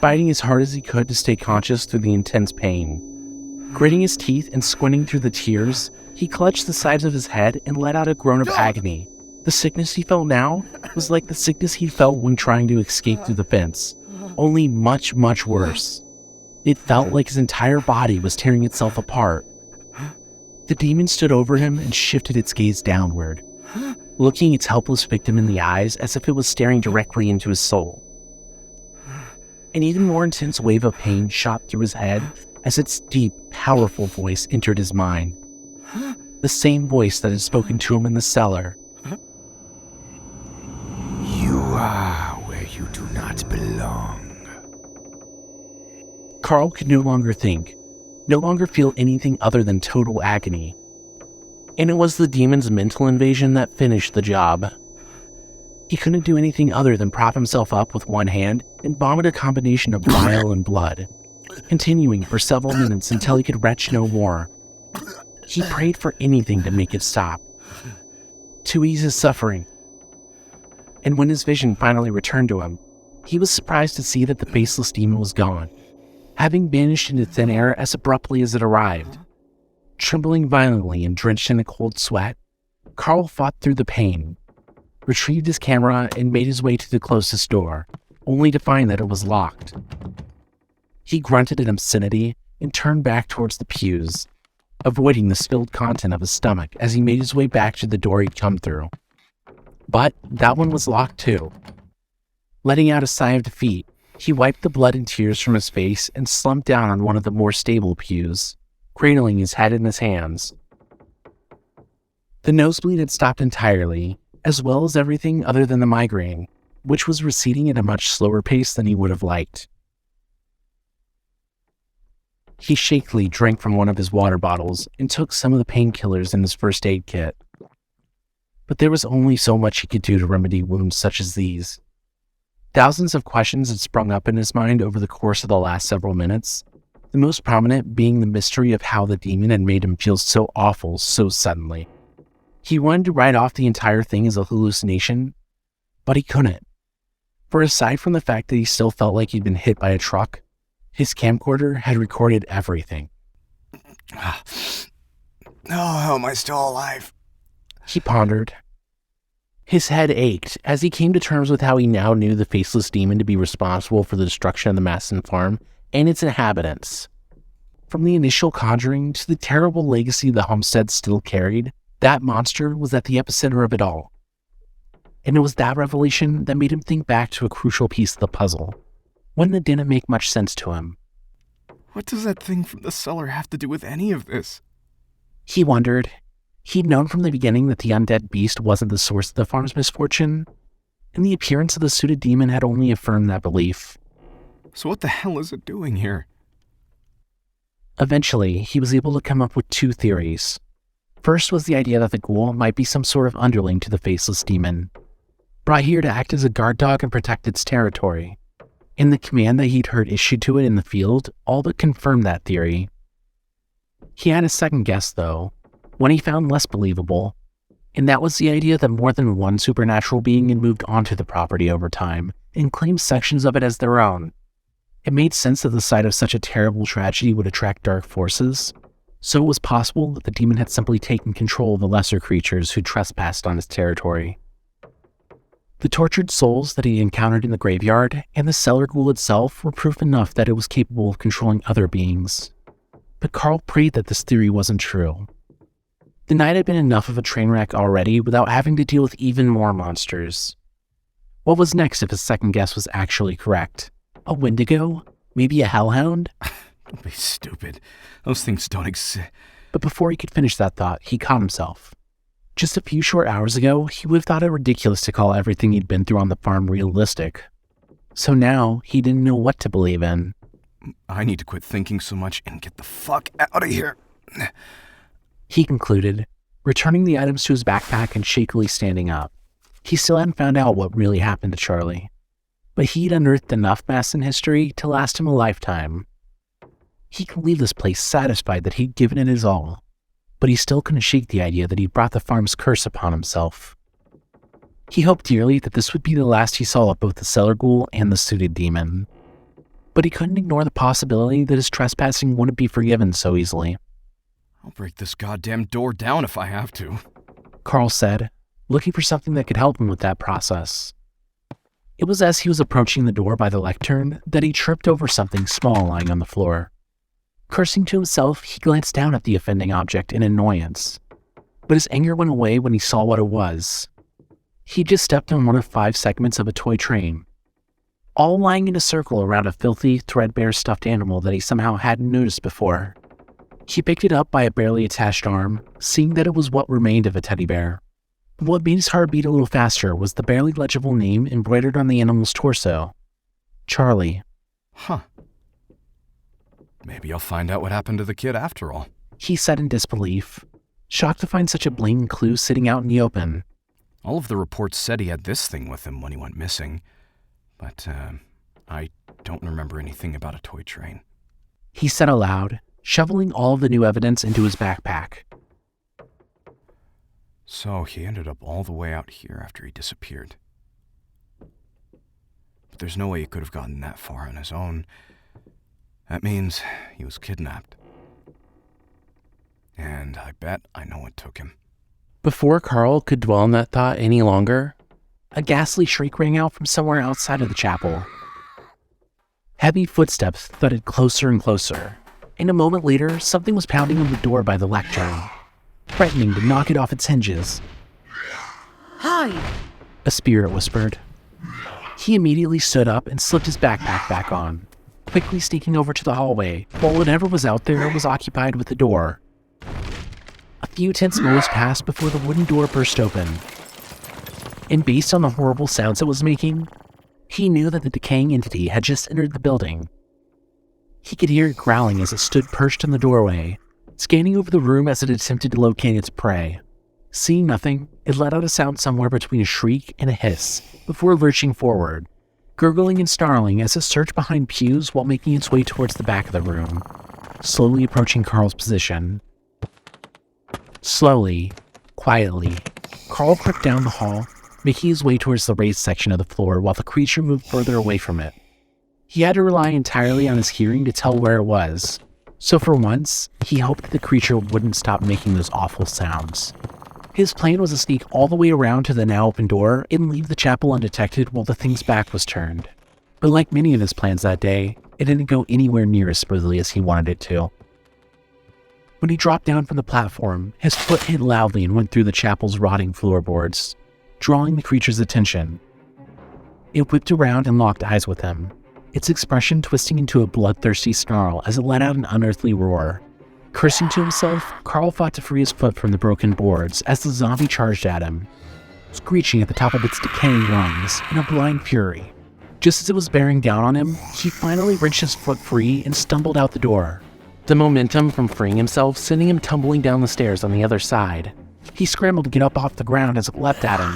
fighting as hard as he could to stay conscious through the intense pain. Gritting his teeth and squinting through the tears, he clutched the sides of his head and let out a groan of agony. The sickness he felt now was like the sickness he felt when trying to escape through the fence, only much, much worse. It felt like his entire body was tearing itself apart. The demon stood over him and shifted its gaze downward, looking its helpless victim in the eyes as if it was staring directly into his soul. An even more intense wave of pain shot through his head as its deep, powerful voice entered his mind. The same voice that had spoken to him in the cellar.
You are where you do not belong.
Carl could no longer think, no longer feel anything other than total agony. And it was the demon's mental invasion that finished the job. He couldn't do anything other than prop himself up with one hand and vomit a combination of bile and blood, continuing for several minutes until he could retch no more. He prayed for anything to make it stop, to ease his suffering. And when his vision finally returned to him, he was surprised to see that the faceless demon was gone, having vanished into thin air as abruptly as it arrived. Trembling violently and drenched in a cold sweat, Carl fought through the pain, retrieved his camera, and made his way to the closest door, only to find that it was locked. He grunted in obscenity and turned back towards the pews, avoiding the spilled content of his stomach as he made his way back to the door he'd come through. But that one was locked too. Letting out a sigh of defeat, he wiped the blood and tears from his face and slumped down on one of the more stable pews, cradling his head in his hands. The nosebleed had stopped entirely, as well as everything other than the migraine, which was receding at a much slower pace than he would have liked. He shakily drank from one of his water bottles and took some of the painkillers in his first aid kit. But there was only so much he could do to remedy wounds such as these. Thousands of questions had sprung up in his mind over the course of the last several minutes, the most prominent being the mystery of how the demon had made him feel so awful so suddenly. He wanted to write off the entire thing as a hallucination, but he couldn't. For aside from the fact that he still felt like he'd been hit by a truck, his camcorder had recorded everything.
Oh, how am I still alive?
He pondered. His head ached as he came to terms with how he now knew the faceless demon to be responsible for the destruction of the Matheson farm and its inhabitants. From the initial conjuring to the terrible legacy the Homestead still carried, that monster was at the epicenter of it all. And it was that revelation that made him think back to a crucial piece of the puzzle, one that didn't make much sense to him.
What does that thing from the cellar have to do with any of this?
He wondered. He'd known from the beginning that the undead beast wasn't the source of the farm's misfortune, and the appearance of the suited demon had only affirmed that belief.
So what the hell is it doing here?
Eventually, he was able to come up with two theories. First was the idea that the ghoul might be some sort of underling to the faceless demon, brought here to act as a guard dog and protect its territory. And the command that he'd heard issued to it in the field all but confirmed that theory. He had a second guess, though, one he found less believable, and that was the idea that more than one supernatural being had moved onto the property over time and claimed sections of it as their own. It made sense that the sight of such a terrible tragedy would attract dark forces, so it was possible that the demon had simply taken control of the lesser creatures who trespassed on his territory. The tortured souls that he encountered in the graveyard and the cellar ghoul itself were proof enough that it was capable of controlling other beings. But Carl prayed that this theory wasn't true. The night had been enough of a train wreck already without having to deal with even more monsters. What was next if his second guess was actually correct? A Wendigo? Maybe a hellhound?
Don't be stupid. Those things don't exist.
But before he could finish that thought, he caught himself. Just a few short hours ago, he would have thought it ridiculous to call everything he'd been through on the farm realistic. So now, he didn't know what to believe in.
I need to quit thinking so much and get the fuck out of here.
He concluded, returning the items to his backpack and shakily standing up. He still hadn't found out what really happened to Charlie, but he'd unearthed enough mess in history to last him a lifetime. He could leave this place satisfied that he'd given it his all, but he still couldn't shake the idea that he'd brought the farm's curse upon himself. He hoped dearly that this would be the last he saw of both the cellar ghoul and the suited demon, but he couldn't ignore the possibility that his trespassing wouldn't be forgiven so easily.
I'll break this goddamn door down if I have to,
Carl said, looking for something that could help him with that process. It was as he was approaching the door by the lectern that he tripped over something small lying on the floor. Cursing to himself, he glanced down at the offending object in annoyance, but his anger went away when he saw what it was. He just stepped on one of 5 segments of a toy train, all lying in a circle around a filthy, threadbare stuffed animal that he somehow hadn't noticed before. He picked it up by a barely attached arm, seeing that it was what remained of a teddy bear. What made his heart beat a little faster was the barely legible name embroidered on the animal's torso. Charlie.
Huh. Maybe I'll find out what happened to the kid after all,
he said in disbelief, shocked to find such a blatant clue sitting out in the open.
All of the reports said he had this thing with him when he went missing, but I don't remember anything about a toy train.
He said aloud, shoveling all of the new evidence into his backpack.
So he ended up all the way out here after he disappeared. But there's no way he could have gotten that far on his own. That means he was kidnapped. And I bet I know what took him.
Before Carl could dwell on that thought any longer, a ghastly shriek rang out from somewhere outside of the chapel. Heavy footsteps thudded closer and closer, and a moment later, something was pounding on the door by the lectern, threatening to knock it off its hinges.
Hide!
A spirit whispered. He immediately stood up and slipped his backpack back on, quickly sneaking over to the hallway, while whatever was out there was occupied with the door. A few tense moments passed before the wooden door burst open, and based on the horrible sounds it was making, he knew that the decaying entity had just entered the building. He could hear it growling as it stood perched in the doorway, scanning over the room as it attempted to locate its prey. Seeing nothing, it let out a sound somewhere between a shriek and a hiss, before lurching forward, gurgling and snarling as it searched behind pews while making its way towards the back of the room, slowly approaching Carl's position. Slowly, quietly, Carl crept down the hall, making his way towards the raised section of the floor while the creature moved further away from it. He had to rely entirely on his hearing to tell where it was, so for once, he hoped that the creature wouldn't stop making those awful sounds. His plan was to sneak all the way around to the now open door and leave the chapel undetected while the thing's back was turned. But like many of his plans that day, it didn't go anywhere near as smoothly as he wanted it to. When he dropped down from the platform, his foot hit loudly and went through the chapel's rotting floorboards, drawing the creature's attention. It whipped around and locked eyes with him, its expression twisting into a bloodthirsty snarl as it let out an unearthly roar. Cursing to himself, Carl fought to free his foot from the broken boards as the zombie charged at him, screeching at the top of its decaying lungs in a blind fury. Just as it was bearing down on him, he finally wrenched his foot free and stumbled out the door, the momentum from freeing himself sending him tumbling down the stairs on the other side. He scrambled to get up off the ground as it leapt at him,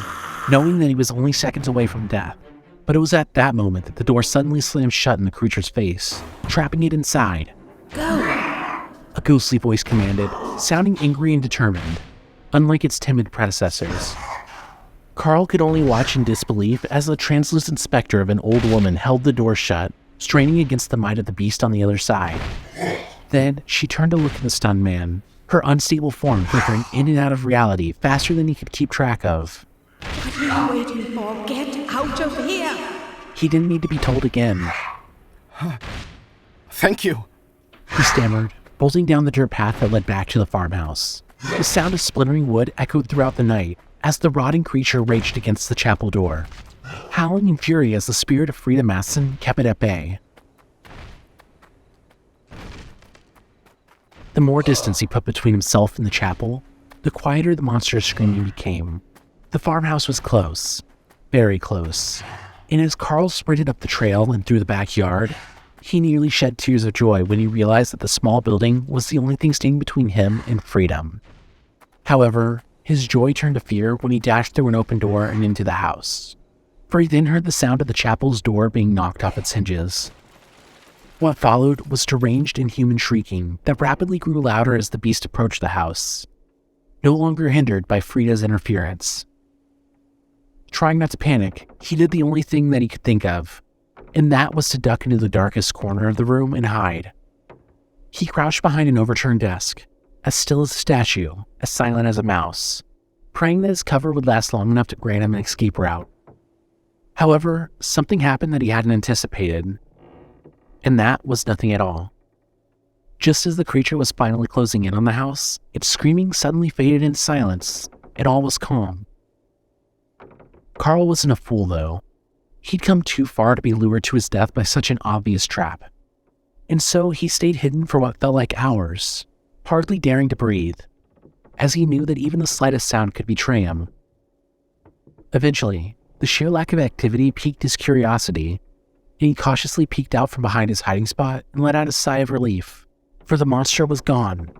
knowing that he was only seconds away from death. But it was at that moment that the door suddenly slammed shut in the creature's face, trapping it inside.
Go!
A ghostly voice commanded, sounding angry and determined, unlike its timid predecessors. Carl could only watch in disbelief as the translucent specter of an old woman held the door shut, straining against the might of the beast on the other side. Then she turned to look at the stunned man, her unstable form flickering in and out of reality faster than he could keep track of.
What are you waiting for? Get out of here!
He didn't need to be told again.
Thank you.
He stammered, bolting down the dirt path that led back to the farmhouse. The sound of splintering wood echoed throughout the night as the rotting creature raged against the chapel door, howling in fury as the spirit of Frieda Matheson kept it at bay. The more distance he put between himself and the chapel, the quieter the monster's screaming became. The farmhouse was close, very close, and as Carl sprinted up the trail and through the backyard, he nearly shed tears of joy when he realized that the small building was the only thing standing between him and freedom. However, his joy turned to fear when he dashed through an open door and into the house, for he then heard the sound of the chapel's door being knocked off its hinges. What followed was deranged inhuman shrieking that rapidly grew louder as the beast approached the house, no longer hindered by Frieda's interference. Trying not to panic, he did the only thing that he could think of, and that was to duck into the darkest corner of the room and hide. He crouched behind an overturned desk, as still as a statue, as silent as a mouse, praying that his cover would last long enough to grant him an escape route. However, something happened that he hadn't anticipated, and that was nothing at all. Just as the creature was finally closing in on the house, its screaming suddenly faded into silence, and all was calm. Carl wasn't a fool, though. He'd come too far to be lured to his death by such an obvious trap, and so he stayed hidden for what felt like hours, hardly daring to breathe, as he knew that even the slightest sound could betray him. Eventually, the sheer lack of activity piqued his curiosity, and he cautiously peeked out from behind his hiding spot and let out a sigh of relief, for the monster was gone.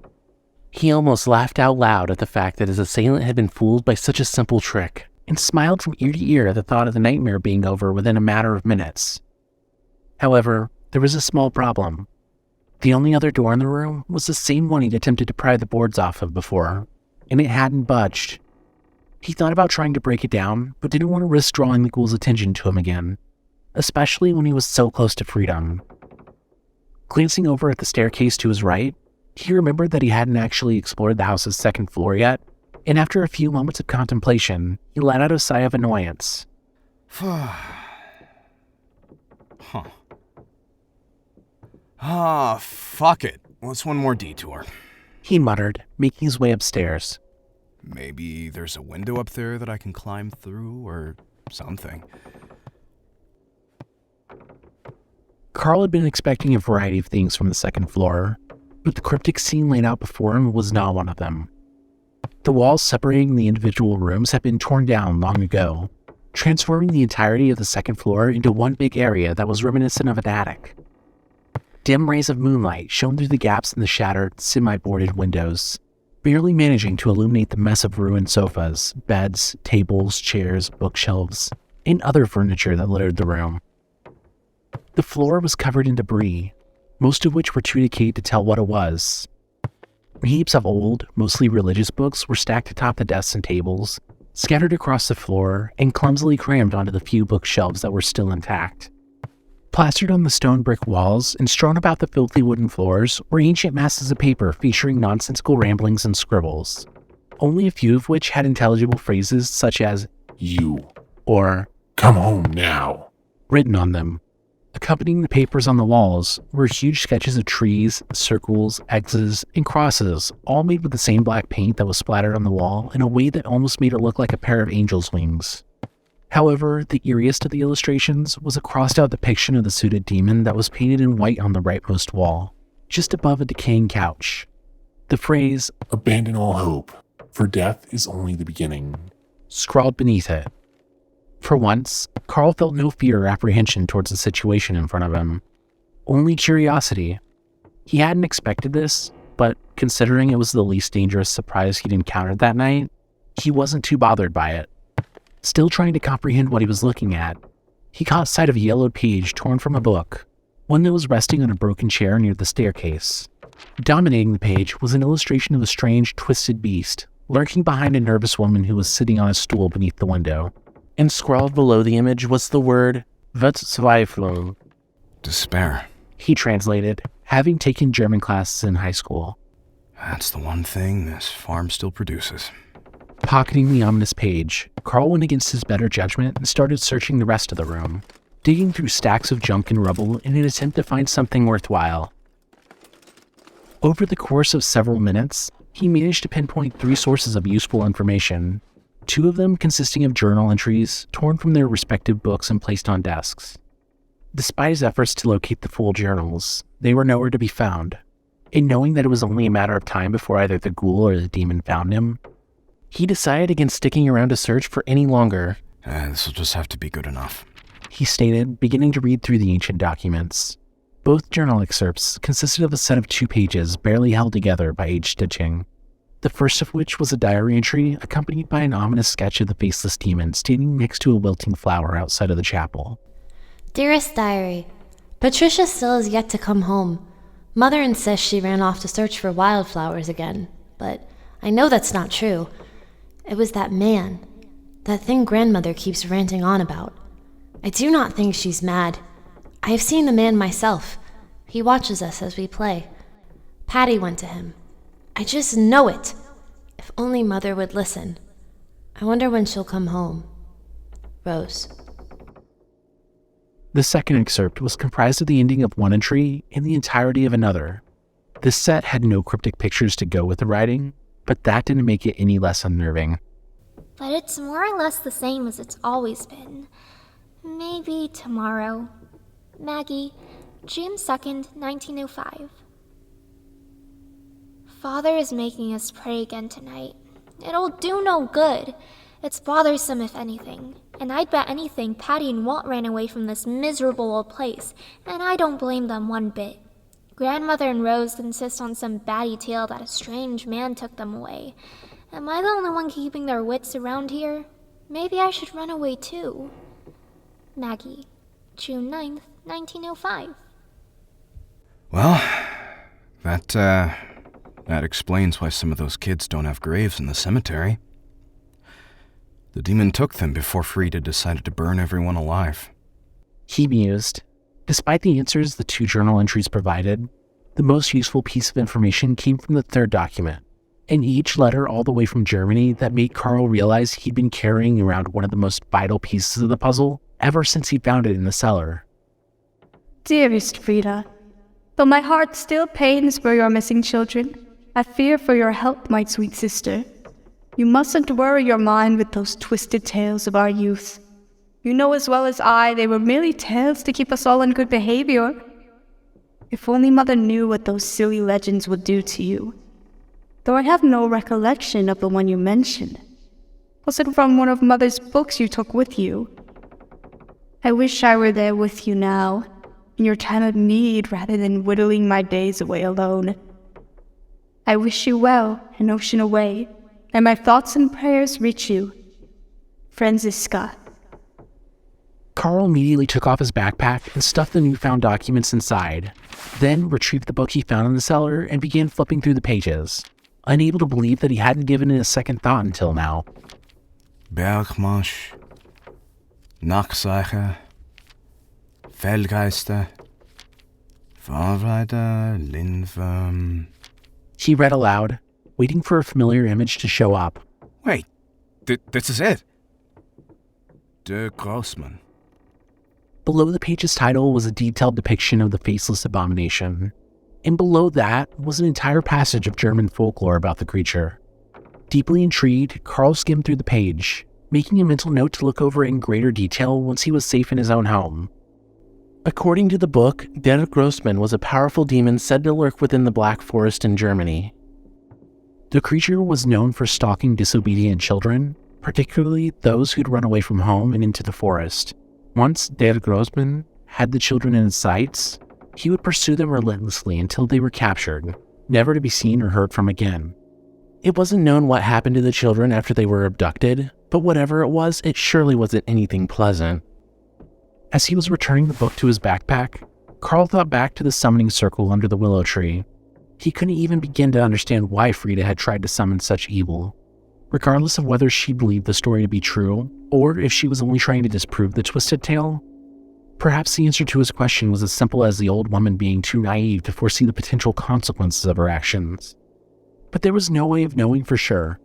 He almost laughed out loud at the fact that his assailant had been fooled by such a simple trick, and smiled from ear to ear at the thought of the nightmare being over within a matter of minutes. However, there was a small problem. The only other door in the room was the same one he'd attempted to pry the boards off of before, and it hadn't budged. He thought about trying to break it down, but didn't want to risk drawing the ghoul's attention to him again, especially when he was so close to freedom. Glancing over at the staircase to his right, he remembered that he hadn't actually explored the house's second floor yet, and after a few moments of contemplation, he let out a sigh of annoyance.
Fuck it. What's one more detour?
He muttered, making his way upstairs.
Maybe there's a window up there that I can climb through, or something.
Carl had been expecting a variety of things from the second floor, but the cryptic scene laid out before him was not one of them. The walls separating the individual rooms had been torn down long ago, transforming the entirety of the second floor into one big area that was reminiscent of an attic. Dim rays of moonlight shone through the gaps in the shattered, semi-boarded windows, barely managing to illuminate the mess of ruined sofas, beds, tables, chairs, bookshelves, and other furniture that littered the room. The floor was covered in debris, most of which were too decayed to tell what it was. Heaps of old, mostly religious books were stacked atop the desks and tables, scattered across the floor, and clumsily crammed onto the few bookshelves that were still intact. Plastered on the stone brick walls and strewn about the filthy wooden floors were ancient masses of paper featuring nonsensical ramblings and scribbles, only a few of which had intelligible phrases such as "you" or "come home now" written on them. Accompanying the papers on the walls were huge sketches of trees, circles, X's, and crosses, all made with the same black paint that was splattered on the wall in a way that almost made it look like a pair of angel's wings. However, the eeriest of the illustrations was a crossed-out depiction of the suited demon that was painted in white on the rightmost wall, just above a decaying couch. The phrase,
"Abandon all hope, for death is only the beginning,"
scrawled beneath it. For once, Carl felt no fear or apprehension towards the situation in front of him. Only curiosity. He hadn't expected this, but considering it was the least dangerous surprise he'd encountered that night, he wasn't too bothered by it. Still trying to comprehend what he was looking at, he caught sight of a yellowed page torn from a book, one that was resting on a broken chair near the staircase. Dominating the page was an illustration of a strange, twisted beast, lurking behind a nervous woman who was sitting on a stool beneath the window. And scrawled below the image was the word Verzweiflung.
Despair.
He translated, having taken German classes in high school.
That's the one thing this farm still produces.
Pocketing the ominous page, Carl went against his better judgment and started searching the rest of the room, digging through stacks of junk and rubble in an attempt to find something worthwhile. Over the course of several minutes, he managed to pinpoint 3 sources of useful information, 2 of them consisting of journal entries torn from their respective books and placed on desks. Despite his efforts to locate the full journals, they were nowhere to be found, and knowing that it was only a matter of time before either the ghoul or the demon found him, he decided against sticking around to search for any longer.
This'll just have to be good enough,
he stated, beginning to read through the ancient documents. Both journal excerpts consisted of a set of 2 pages barely held together by age stitching. The first of which was a diary entry accompanied by an ominous sketch of the faceless demon standing next to a wilting flower outside of the chapel.
Dearest Diary, Patricia still has yet to come home. Mother insists she ran off to search for wildflowers again, but I know that's not true. It was that man, that thing grandmother keeps ranting on about. I do not think she's mad. I have seen the man myself. He watches us as we play. Patty went to him. I just know it. If only Mother would listen. I wonder when she'll come home. Rose.
The second excerpt was comprised of the ending of one entry and the entirety of another. This set had no cryptic pictures to go with the writing, but that didn't make it any less unnerving.
But it's more or less the same as it's always been. Maybe tomorrow. Maggie, June 2nd, 1905. Father is making us pray again tonight. It'll do no good. It's bothersome if anything. And I'd bet anything Patty and Walt ran away from this miserable old place, and I don't blame them one bit. Grandmother and Rose insist on some batty tale that a strange man took them away. Am I the only one keeping their wits around here? Maybe I should run away too. Maggie, June 9th, 1905.
Well, that explains why some of those kids don't have graves in the cemetery. The demon took them before Frieda decided to burn everyone alive.
He mused. Despite the answers the 2 journal entries provided, the most useful piece of information came from the third document, and each letter all the way from Germany that made Carl realize he'd been carrying around one of the most vital pieces of the puzzle ever since he found it in the cellar.
Dearest Frieda, though my heart still pains for your missing children, I fear for your health, my sweet sister. You mustn't worry your mind with those twisted tales of our youth. You know as well as I they were merely tales to keep us all in good behavior. If only Mother knew what those silly legends would do to you. Though I have no recollection of the one you mentioned. Was it from one of Mother's books you took with you? I wish I were there with you now, in your time of need rather than whittling my days away alone. I wish you well, an ocean away, and my thoughts and prayers reach you. Franziska.
Carl immediately took off his backpack and stuffed the newfound documents inside, then retrieved the book he found in the cellar and began flipping through the pages, unable to believe that he hadn't given it a second thought until now.
Bergmarsch, Nachsache, Fellgeister, Fahrweiter, Lindwurm.
He read aloud, waiting for a familiar image to show up.
Wait, this is it. Der Grossmann.
Below the page's title was a detailed depiction of the faceless abomination, and below that was an entire passage of German folklore about the creature. Deeply intrigued, Carl skimmed through the page, making a mental note to look over it in greater detail once he was safe in his own home. According to the book, Der Grossmann was a powerful demon said to lurk within the Black Forest in Germany. The creature was known for stalking disobedient children, particularly those who'd run away from home and into the forest. Once Der Grossman had the children in his sights, he would pursue them relentlessly until they were captured, never to be seen or heard from again. It wasn't known what happened to the children after they were abducted, but whatever it was, it surely wasn't anything pleasant. As he was returning the book to his backpack, Carl thought back to the summoning circle under the willow tree. He couldn't even begin to understand why Frieda had tried to summon such evil. Regardless of whether she believed the story to be true, or if she was only trying to disprove the twisted tale, perhaps the answer to his question was as simple as the old woman being too naive to foresee the potential consequences of her actions. But there was no way of knowing for sure.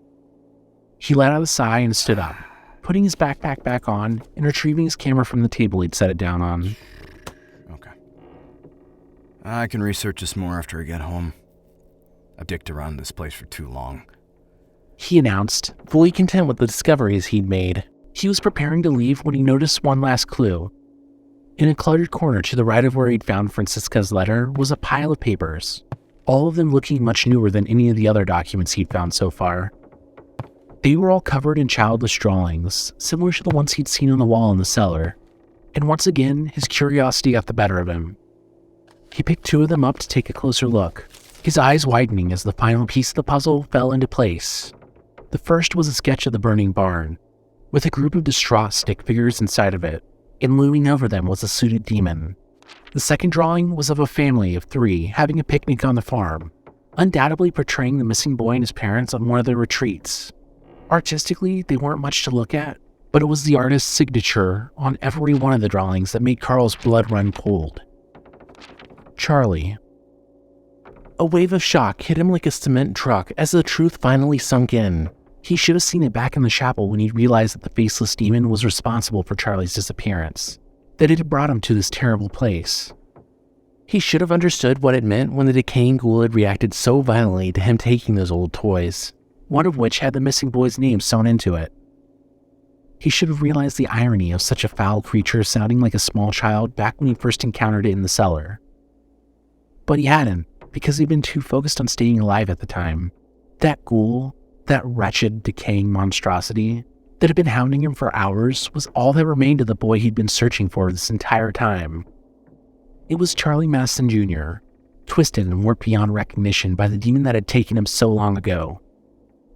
He let out a sigh and stood up, putting his backpack back on and retrieving his camera from the table he'd set it down on.
Okay. I can research this more after I get home. I've dicked around this place for too long.
He announced, fully content with the discoveries he'd made. He was preparing to leave when he noticed one last clue. In a cluttered corner to the right of where he'd found Franziska's letter was a pile of papers, all of them looking much newer than any of the other documents he'd found so far. They were all covered in childish drawings, similar to the ones he'd seen on the wall in the cellar, and once again, his curiosity got the better of him. He picked two of them up to take a closer look, his eyes widening as the final piece of the puzzle fell into place. The first was a sketch of the burning barn, with a group of distraught stick figures inside of it, and looming over them was a suited demon. The second drawing was of a family of 3 having a picnic on the farm, undoubtedly portraying the missing boy and his parents on one of their retreats. Artistically, they weren't much to look at, but it was the artist's signature on every one of the drawings that made Carl's blood run cold. Charlie. A wave of shock hit him like a cement truck as the truth finally sunk in. He should have seen it back in the chapel when he realized that the faceless demon was responsible for Charlie's disappearance, that it had brought him to this terrible place. He should have understood what it meant when the decaying ghoul had reacted so violently to him taking those old toys, one of which had the missing boy's name sewn into it. He should have realized the irony of such a foul creature sounding like a small child back when he first encountered it in the cellar. But he hadn't, because he'd been too focused on staying alive at the time. That ghoul, that wretched, decaying monstrosity that had been hounding him for hours, was all that remained of the boy he'd been searching for this entire time. It was Charlie Matheson Jr., twisted and warped beyond recognition by the demon that had taken him so long ago.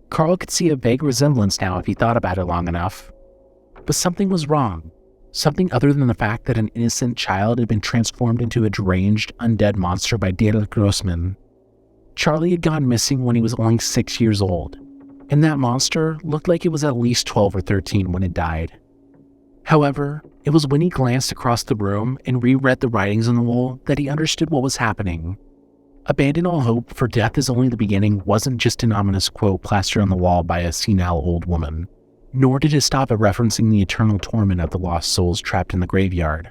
Carl could see a vague resemblance now if he thought about it long enough. But something was wrong. Something other than the fact that an innocent child had been transformed into a deranged, undead monster by Der Grossman. Charlie had gone missing when he was only 6 years old, and that monster looked like it was at least 12 or 13 when it died. However, it was when he glanced across the room and reread the writings on the wall that he understood what was happening. Abandon all hope, for death is only the beginning wasn't just an ominous quote plastered on the wall by a senile old woman, nor did it stop at referencing the eternal torment of the lost souls trapped in the graveyard.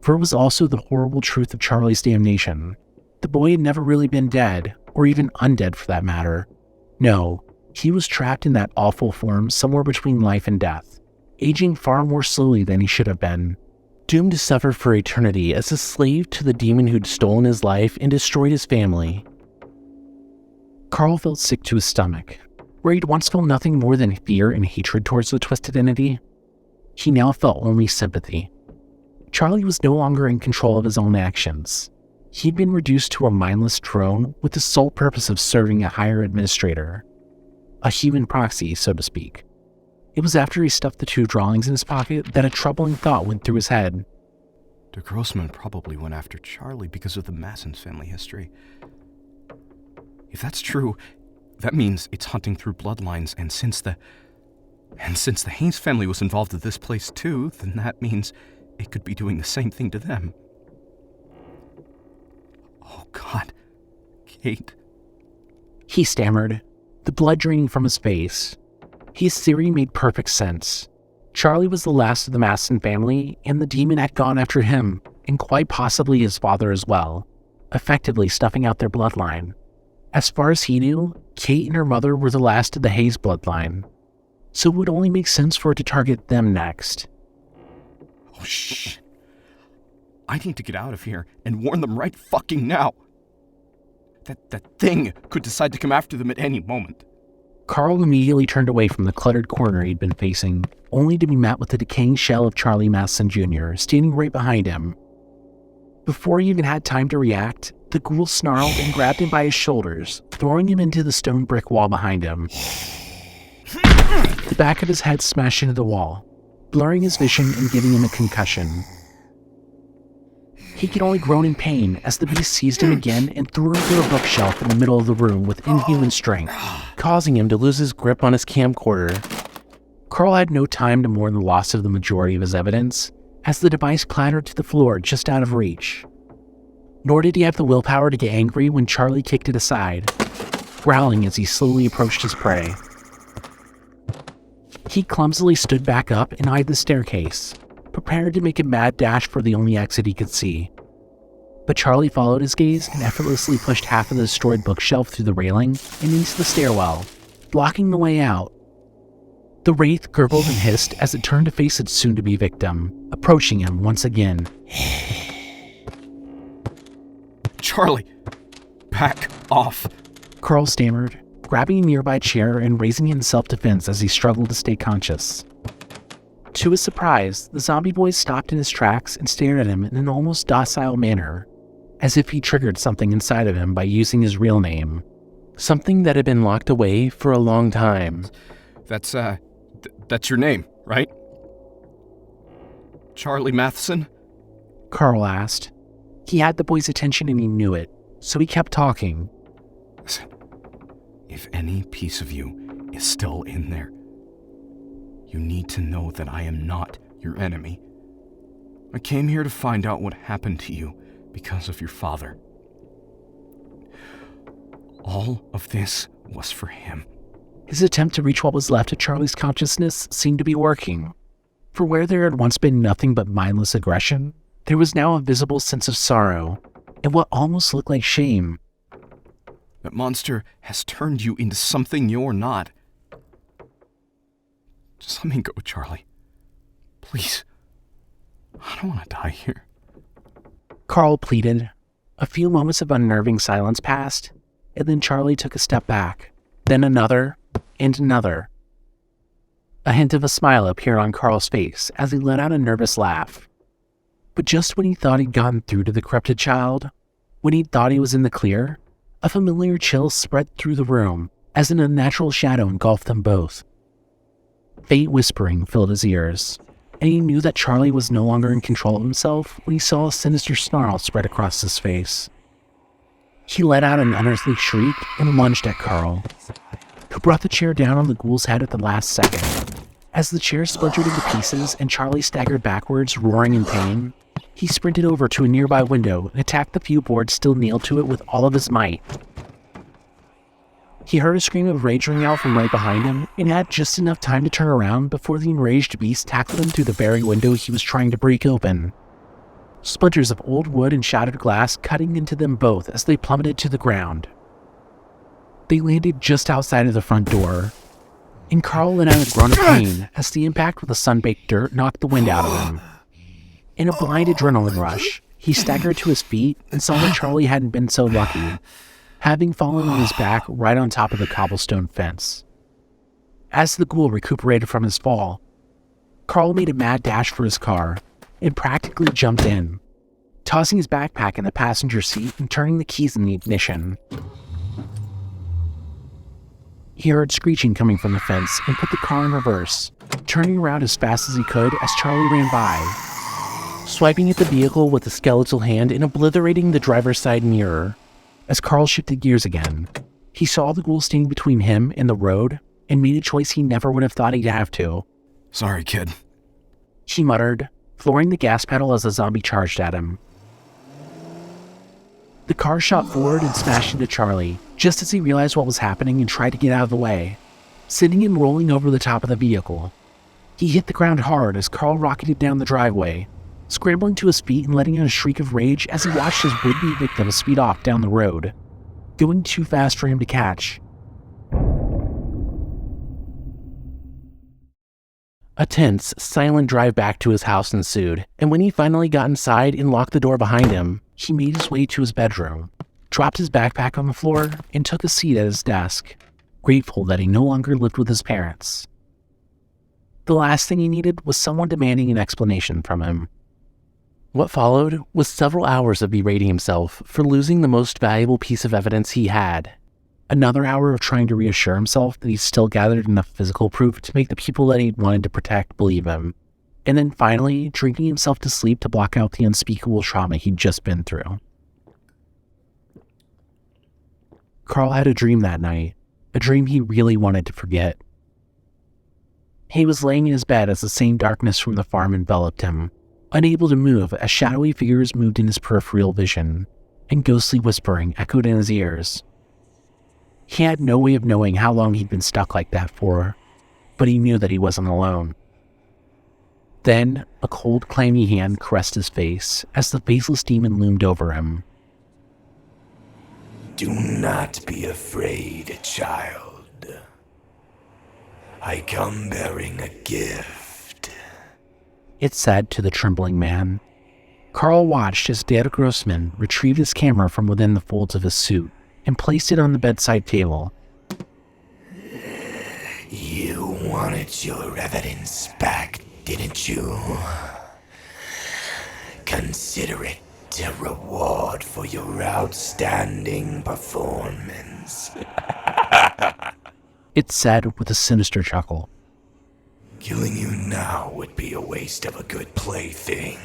For it was also the horrible truth of Charlie's damnation. The boy had never really been dead, or even undead for that matter. No, he was trapped in that awful form somewhere between life and death, aging far more slowly than he should have been, doomed to suffer for eternity as a slave to the demon who'd stolen his life and destroyed his family. Carl felt sick to his stomach. Where he'd once felt nothing more than fear and hatred towards the twisted entity, he now felt only sympathy. Charlie was no longer in control of his own actions. He'd been reduced to a mindless drone with the sole purpose of serving a higher administrator. A human proxy, so to speak. It was after he stuffed the 2 drawings in his pocket that a troubling thought went through his head.
Der Grossman probably went after Charlie because of the Matheson's family history. If that's true, that means it's hunting through bloodlines, and since the Haynes family was involved in this place too, then that means it could be doing the same thing to them. Oh God, Kate.
He stammered, the blood draining from his face. His theory made perfect sense. Charlie was the last of the Matheson family, and the demon had gone after him, and quite possibly his father as well, effectively snuffing out their bloodline. As far as he knew, Kate and her mother were the last of the Hayes bloodline, so it would only make sense for it to target them next.
Oh shit. I need to get out of here and warn them right fucking now. That thing could decide to come after them at any moment.
Carl immediately turned away from the cluttered corner he'd been facing, only to be met with the decaying shell of Charlie Matheson Jr. standing right behind him. Before he even had time to react, the ghoul snarled and grabbed him by his shoulders, throwing him into the stone brick wall behind him. The back of his head smashed into the wall, blurring his vision and giving him a concussion. He could only groan in pain as the beast seized him again and threw him through a bookshelf in the middle of the room with inhuman strength, causing him to lose his grip on his camcorder. Carl had no time to mourn the loss of the majority of his evidence, as the device clattered to the floor just out of reach. Nor did he have the willpower to get angry when Charlie kicked it aside, growling as he slowly approached his prey. He clumsily stood back up and eyed the staircase, prepared to make a mad dash for the only exit he could see. But Charlie followed his gaze and effortlessly pushed half of the destroyed bookshelf through the railing and into the stairwell, blocking the way out. The wraith gurgled and hissed as it turned to face its soon-to-be victim, approaching him once again.
Charlie, back off.
Carl stammered, grabbing a nearby chair and raising it in self-defense as he struggled to stay conscious. To his surprise, the zombie boy stopped in his tracks and stared at him in an almost docile manner, as if he triggered something inside of him by using his real name. Something that had been locked away for a long time.
That's your name, right? Charlie Matheson?
Carl asked. He had the boy's attention and he knew it, so he kept talking.
Listen, if any piece of you is still in there, you need to know that I am not your enemy. I came here to find out what happened to you because of your father. All of this was for him.
His attempt to reach what was left of Charlie's consciousness seemed to be working. For where there had once been nothing but mindless aggression, there was now a visible sense of sorrow, and what almost looked like shame.
That monster has turned you into something you're not. Just let me go, Charlie. Please. I don't want to die here.
Carl pleaded. A few moments of unnerving silence passed, and then Charlie took a step back, then another, and another. A hint of a smile appeared on Carl's face as he let out a nervous laugh. But just when he thought he'd gotten through to the corrupted child, when he thought he was in the clear, a familiar chill spread through the room as an unnatural shadow engulfed them both. Faint whispering filled his ears, and he knew that Charlie was no longer in control of himself when he saw a sinister snarl spread across his face. He let out an unearthly shriek and lunged at Carl, who brought the chair down on the ghoul's head at the last second. As the chair splintered into pieces and Charlie staggered backwards, roaring in pain, he sprinted over to a nearby window and attacked the few boards still nailed to it with all of his might. He heard a scream of rage ring out from right behind him and had just enough time to turn around before the enraged beast tackled him through the very window he was trying to break open. Splinters of old wood and shattered glass cutting into them both as they plummeted to the ground. They landed just outside of the front door, and Carl let out a groan of pain as the impact with the sun-baked dirt knocked the wind out of him. In a blind adrenaline rush, he staggered to his feet and saw that Charlie hadn't been so lucky, having fallen on his back right on top of the cobblestone fence. As the ghoul recuperated from his fall, Carl made a mad dash for his car and practically jumped in, tossing his backpack in the passenger seat and turning the keys in the ignition. He heard screeching coming from the fence and put the car in reverse, turning around as fast as he could as Charlie ran by, swiping at the vehicle with a skeletal hand and obliterating the driver's side mirror. As Carl shifted gears again, he saw the ghoul standing between him and the road and made a choice he never would have thought he'd have to.
Sorry, kid.
He muttered, flooring the gas pedal as the zombie charged at him. The car shot forward and smashed into Charlie, just as he realized what was happening and tried to get out of the way, sending him rolling over the top of the vehicle. He hit the ground hard as Carl rocketed down the driveway, scrambling to his feet and letting out a shriek of rage as he watched his would-be victim speed off down the road, going too fast for him to catch. A tense, silent drive back to his house ensued, and when he finally got inside and locked the door behind him, he made his way to his bedroom, dropped his backpack on the floor, and took a seat at his desk, grateful that he no longer lived with his parents. The last thing he needed was someone demanding an explanation from him. What followed was several hours of berating himself for losing the most valuable piece of evidence he had. Another hour of trying to reassure himself that he still gathered enough physical proof to make the people that he wanted to protect believe him. And then finally, drinking himself to sleep to block out the unspeakable trauma he'd just been through. Carl had a dream that night, a dream he really wanted to forget. He was laying in his bed as the same darkness from the farm enveloped him, unable to move as shadowy figures moved in his peripheral vision, and ghostly whispering echoed in his ears. He had no way of knowing how long he'd been stuck like that for, but he knew that he wasn't alone. Then, a cold, clammy hand caressed his face as the faceless demon loomed over him.
Do not be afraid, child. I come bearing a gift.
It said to the trembling man. Carl watched as Dad Grossman retrieved his camera from within the folds of his suit and placed it on the bedside table.
You wanted your evidence back, didn't you? Consider it a reward for your outstanding performance.
It said with a sinister chuckle.
Killing you now would be a waste of a good plaything.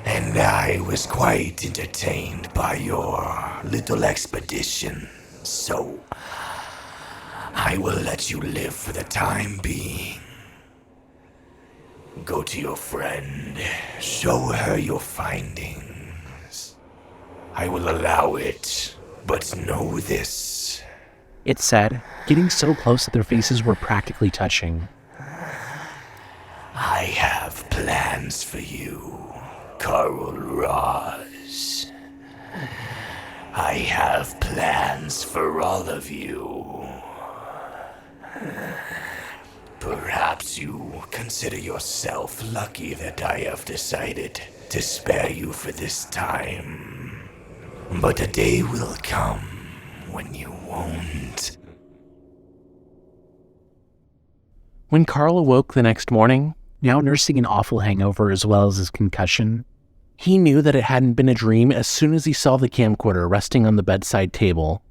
And I was quite entertained by your little expedition, so I will let you live for the time being. Go to your friend, show her your findings. I will allow it, but know this.
It said, getting so close that their faces were practically touching.
I have plans for you, Carl Ross. I have plans for all of you. Perhaps you consider yourself lucky that I have decided to spare you for this time. But a day will come when you won't.
When Carl awoke the next morning, now nursing an awful hangover as well as his concussion, he knew that it hadn't been a dream as soon as he saw the camcorder resting on the bedside table.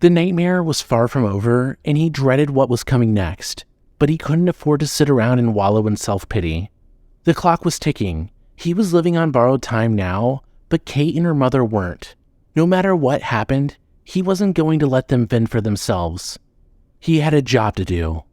The nightmare was far from over, and he dreaded what was coming next, but he couldn't afford to sit around and wallow in self-pity. The clock was ticking. He was living on borrowed time now, but Kate and her mother weren't. No matter what happened, he wasn't going to let them fend for themselves. He had a job to do.